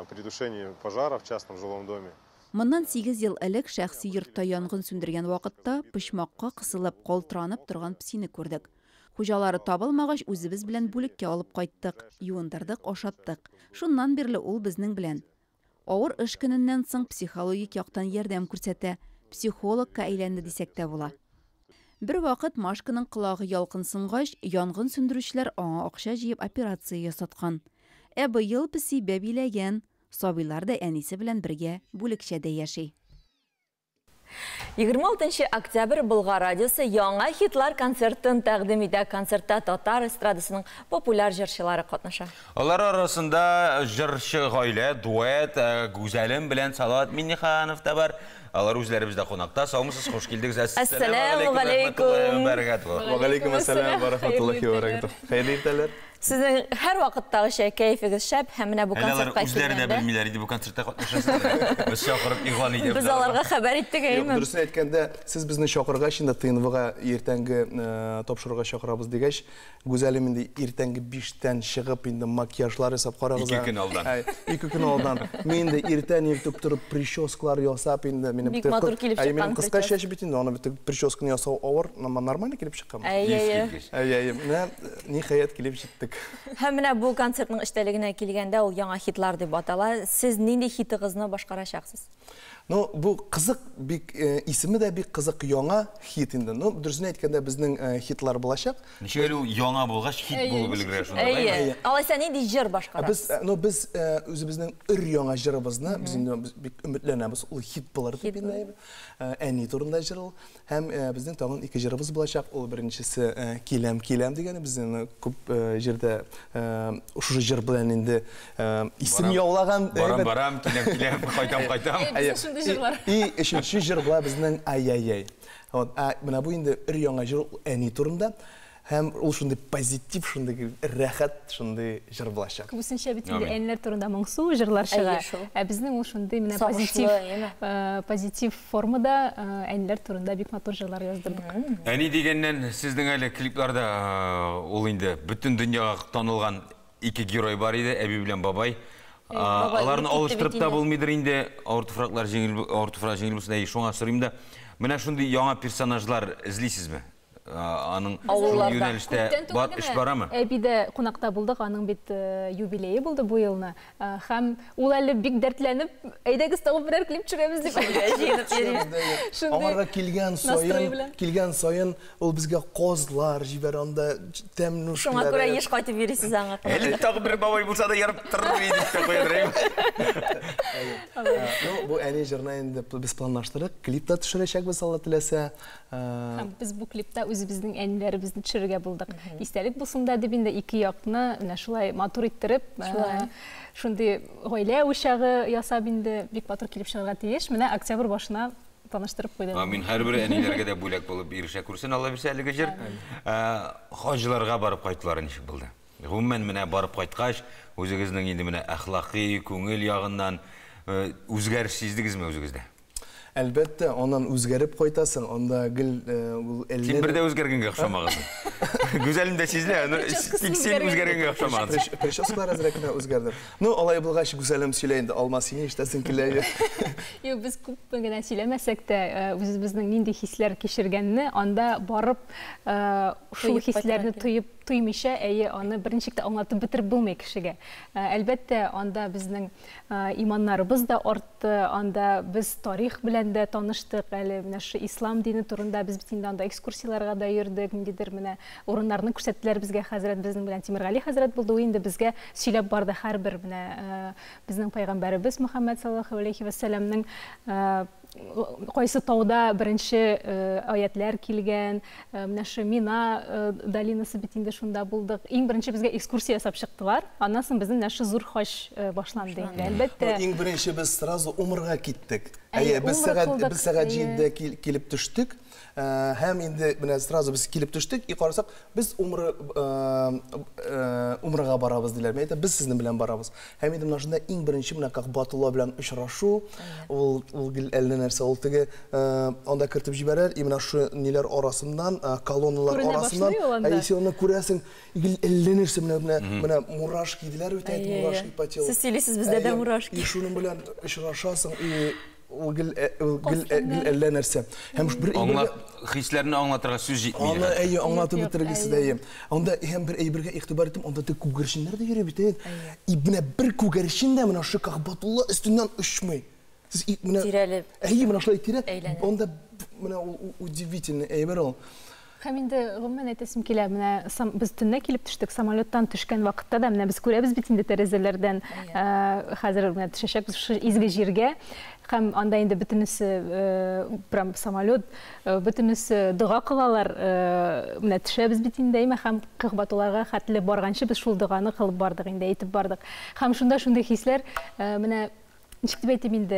при тушении пожара в частном жилом доме. Моннан 8 ел элек шәхси йортта янгын сүндергән вакытта почмакка кысылып калтыранып торган песине күрдек. Хуҗалары табылмагач, үзебез белән бүлеккә алып кайттык, юындырдык, ашаттык. Шуннан бирле ул безнең белән. Авыр эш көненнән соң психологик яктан ярдәм күрсәтә, психологка әйләнде дисәк тә була. Бер вакыт Машканың колагы ялкынсынгач, янгын сүндерүчеләр аңа акча җыеп операция ясаткан. Быел песи бәбиләгән, сабыйлар да әнисе белән бергә бүлекчәдә яши. 26 октябрь Болгар радиосы яңа хитлар концертын тәкъдим итә. Концертта татар эстрадасының популяр җырчылары катнаша. Алар арасында җырчы гаилә, дуэт, Гүзәлем белән Салават Минниханов та бар. Алар үзләребездә кунакта. Саумысыз, хош килдегез. Ассаламу алейкум. Ва алейкум ассалам ва рахматуллахи ва баракатух. Хәйрле иртәләр. Сезнең һәр вакыттагыча кәефегез шәп, һәм менә бу концертка үзләре дә белмиләр иде бу концертта катнашасызлар. Без чакырып игълан итәбез. Без аларга хәбәр иттек әйме. Дөресен әйткәндә, сез безне чакыргач инде ТНВга иртәнге тапшыруга чакырабыз дигәч, Гүзәлем инде иртәнге 5-тән чыгып инде макияжлар ясап карагыз. 2 көн алдан. 2 көн алдан. Мин инде иртән иртүк торып прическалар ясап инде минем бик матур килеп чыккан. Минем кыска чәч бит инде, аны бит прическаны ясау авыр, нормально килеп чыккан. Ниһаять килеп җиттек. Бу концертның эштәлегенә килгәндә ул яңа хитлар дип атала. Сез нинди хитыгызны башкарачаксыз? Бу кызык бик исеме дә бик кызык яңа хит инде. Дөресен әйткәндә безнең хитлар булачак. Ничек ул яңа булгач хит булып белгерә шунда. Алайса нинди җыр башкарасыз? Без үзебезнең өр яңа җырыбызны без инде бик өметләнәбез. Ул хит булыр дип инде. Әни турында җыр ул. Һәм безнең тагын 2 җырыбыз булачак. Ул беренчесе Киләм дигәне безнең күп җирдә шушы җыр белән инде исем яулаган. Барам, киләм, кайтам. И өченче җыр була безнең ай-яй-яй. Менә бу инде өр яңа җыр әни турында. Һәм ул шундый позитив, шундый рәхәт, шундый җыр булачак. Күбесенчә бит инде әниләр турында моңсу җырлар чыга. Безнең ул шундый менә позитив формада әниләр турында бик матур җырлар яздырдык. Әни дигәннән сезнең әле клипларда ул инде бөтен дөньяга танылган 2 герой бар иде, әби белән бабай. Аларны алыштырып та булмыйдыр инде, авыр туфраклар җиңел булсын, шуңа сорыйм да. Менә шундый яңа персонажлар эзлисезме? Аның юнәлештә бар эш барамы? Әбидә кунакта булдык, аның бит юбилее булды бу елны. Һәм ул әле бик дәртләнеп, әйдәгез тагын берәр клип чыгабыз дип җыенып йөри. Аңарга килгән саен ул безгә козлар җибәр, анда тәмнүш. Шуңа күрә еш кайтып йөрисез аңа. Әле тагын бер бабай булса да ярып торыр иде дип куйдырам. Бу әни җырны инде без планлаштырдык, клипта төшерәчәкбез Алла теләсә. Һәм без бу клипта үзебезнең әниләребезне төшерергә булдык. Истәлек булсында дип инде 2 якны менә шулай матур иттереп, шундый гаилә учагы ясап инде бик матур килеп чыгарга тиеш. Менә октябрь башына таныштырып куйдым. Мин һәрбер әниләргә дә бүләк булып ирешә күрсен, Алла бирсә әлеге җыр. Хаҗларга барып кайттылар ничек булды? Гомумән менә барып кайткач, үзегезнең инде менә әхлакый, күңел ягыннан үзгәреш сиздегезме үзегездә? Әлбәттә, оннан үзгәреп кайтасың, онда гел ул әллә... Син бердә үзгәргәнгә охшамагызсың. Гүзәлем дә сизлә, тик син үзгәргәнгә охшамагызсың. Прическалар әзрәкенә үзгәрде. Алай булгач Гүзәлем сөйлә инде, алма сине иштәсен килә. Без күп генә сөйләмәсәк тә, үзебезнең нинди хисләр кичергәнне, анда барып шул хисләрне туймыйча, аны берничек тә аңлатып бетереп булмый кешегә. Әлбәттә, анда безнең иманнарыбыз да артты, анда без тарих белән дә таныштык, әле менә шу ислам дине турында без бит инде анда экскурсияларга да йөрдек, ниндидер менә урыннарны күрсәттеләр безгә хәзрәт, безнең белән Тимергали хәзрәт булды, ул инде безгә сөйләп барды һәрбер менә безнең пайгамбәрбез Мөхәммәд саллаллаһу алейхи ва сәлламның кайсы тауда беренче аятлар килгән, менә шу Мина долинасы бит инде шунда булдык. Иң беренче безгә экскурсия ясап чыктылар. Аннан соң безнең нәшә зур хаҗ башланды инде. Әлбәттә. Иң беренче без сразу умрга киттек. Без сәгать 7-дә килеп төштек. Һәм инде менә сразу без килеп төштек. И карасак, без умрга барабыз диләр. Мен әйтәм, без сезнең белән барабыз. Һәм инде менә шунда иң беренче менә как Батулла белән очрашу, ул әллә нәрсе. Ул теге анда кертеп җибәрәр, именно шу ниләр арасыннан, колонналар арасыннан, әйсәүне күрәсең, әллә нәрсә менә мурашки диләр бит, мурашки по телу. Сез сөйлисез, бездә дә мурашки. И шуның белән очрашасың, и ул гел әллә нәрсә. Һәм бер хисләрне аңлатырга сүз җитми. Аны аңлатып бетергесе дә. Анда һәм бер әйбергә игътибар итеп, анда тег күгәрченнәр дә йөри бит. И менә бер күгәрчен дә менә шу Кахбатулла өстеннән очмый. Сез менә тирәлеп. Менә шулай тирәп, анда менә удивительный әйбер ул. Һәм инде гомумән әйтәсем килә, менә без төнлә килеп төштек, самолеттан төшкән вакытта да менә без күрәбез бит инде тәрәзәләрдән хәзер менә төшәчәк изге җиргә. Һәм анда инде бөтенесе прям самолет, бөтенесе дога кылалар, менә төшәбез бит инде, һәм Кахбатуллага хәтле барганчы без шул доганы кылып бардык инде, әйтеп бардык. Һәм шунда шундый хисләр менә ничек дип әйтим инде,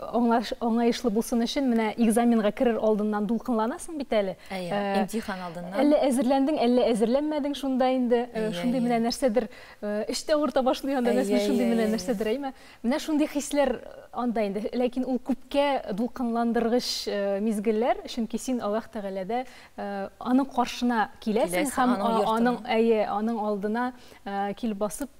аңлаешлы булсын өчен менә экзаменга керер алдыннан дулкынланасың бит әле. Имтихан алдыннан. Әллә әзерләндең, әллә әзерләнмәдең шунда инде. Шундый менә нәрсәдер эштә урта башлый анда нәрсә шундый менә нәрсәдер әйме. Менә шундый хисләр анда инде. Ләкин ул күпкә дулкынландыргыч мизгелләр, чөнки син Аллаһ Тәгаләдә аның каршына киләсең һәм аның алдына килеп басып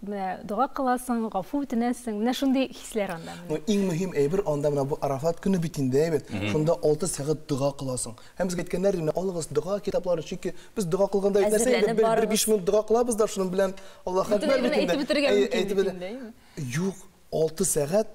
дуа кыласың, гафу үтенәсең. Менә шундый хисләр. Иң мөһим әйбер анда менә бу Арафат көне бит инде әйбет. Шунда 6 сәгать дуа кыласың. Һәм без әйткәннәр инде алыгыз дуа китаплары, чөнки без дуа кылганда әйтәсәң, бер 5 минут дуа кылабыз да шуның белән Аллаһ әкбәр бит инде. Юк, 6 сәгать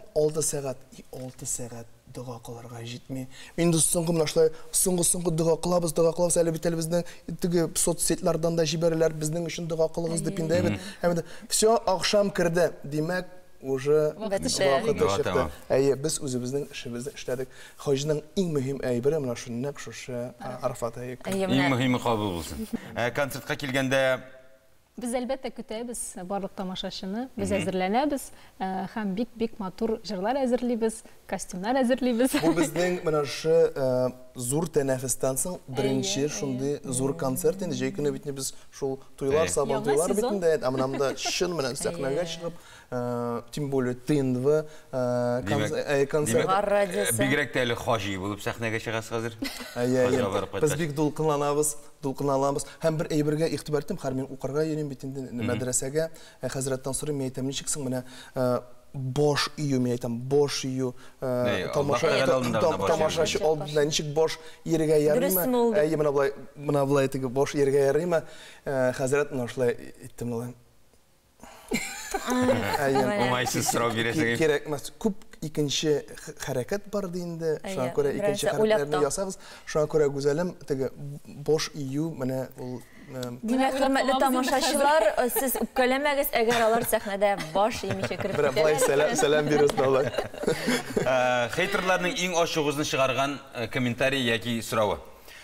дуа кылырга җитми. Инде соңгы менә шулай соңгы дуа кылабыз, әле бит безнең теге соцсетләрдән да җибәрәләр, безнең өчен дуа кылыгыз дип инде әйбет. Һәм всё ахшам керде. Димәк уже вакыт чыкты. Без үзебезнең эшебезне эшләдек. Хаҗның иң мөһим әйбере менә шуның шушы Арафат әйе. Иң мөһиме кабул булсын. Концертка килгәндә Без әлбәттә көтәбез барлык тамашачыны, без әзерләнәбез, һәм бик матур җырлар әзерлибез, костюмнар әзерлибез. Бу безнең менә шу зур тәнәфестән соң беренче шундый зур концерт инде. Җәй көне бит без шул туйлар, сабан туйлар бит инде. Амнамда шын менә сәхнәгә чыгып, тем более ТНВ концерт. Бигрәк тә әле хаҗи булып сәхнәгә чыгасыз хәзер. Без бик дулкынланабыз. Һәм бер әйбергә игътибар итәм, һәр мин укырга йөрим бит инде мәдрәсәгә. Хәзрәттән сорыйм, мен әйтәм, ничексең менә бош ию, мен әйтәм, бош ию. Тамашачы алдында ничек бош йөрергә ярыймы? Әйе, менә булай теге бош йөрергә ярыймы? Хәзрәт менә шулай иттем алай. Уңайсыз сорау бирәсең. Кирәкмәс. Күп икенче хәрәкәт бар инде. Шуңа күрә икенче хәрәкәтләрне ясабыз. Шуңа күрә гүзәлем теге бош ию менә ул Димәк, хөрмәтле тамашачылар, сез үпкәләмәгез, әгәр алар сәхнәдә баш имичә кереп китә. Бер сәлам бирәсез алар. Хейтерларның иң ачыгызны чыгарган комментарий яки соравы.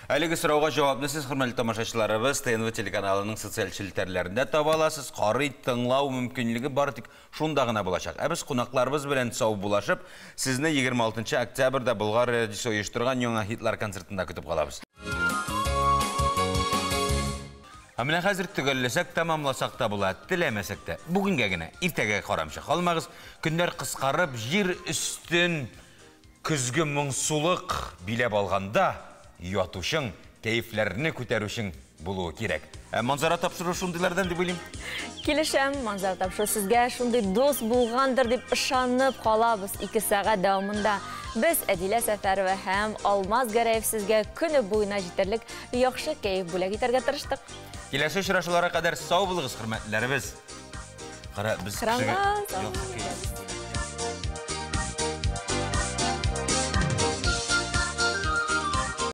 Әлеге сорауга җавапны сез, хөрмәтле тамашачыларыбыз, ТНВ телеканалының социаль челтәрләрендә таба аласыз. Карый, тыңлау мөмкинлеге бар, тик шунда гына булачак. Без кунакларыбыз белән сау булашып, сезне 26 октябрьдә Болгар радиосы оештырган яңа хитлар концертында көтеп калабыз. Менә хәзер төгәлләсәк, тамамласак та була, теләмәсәк тә. Бүгенгә генә, иртәгә карамчы калмагыз. Көннәр кыскарып, җир өстен көзге моңсулык биләп алганда, ятушың, кәйфләрне күтәрүшең булуы кирәк. Манзара тапшыру шундыйлардан дип уйлыйм. Килешәм, манзара тапшыру сезгә шундый дус булгандыр дип ышанып калабыз 2 сәгать дәвамында. Без Әдилә Сәфәрова һәм Алмаз Гәрәев сезгә көне буена җитәрлек яхшы кәйф бүләк итәргә тырыштык. Киләсе очрашуларга кадәр сау булыгыз, хөрмәтләребез. Кара, без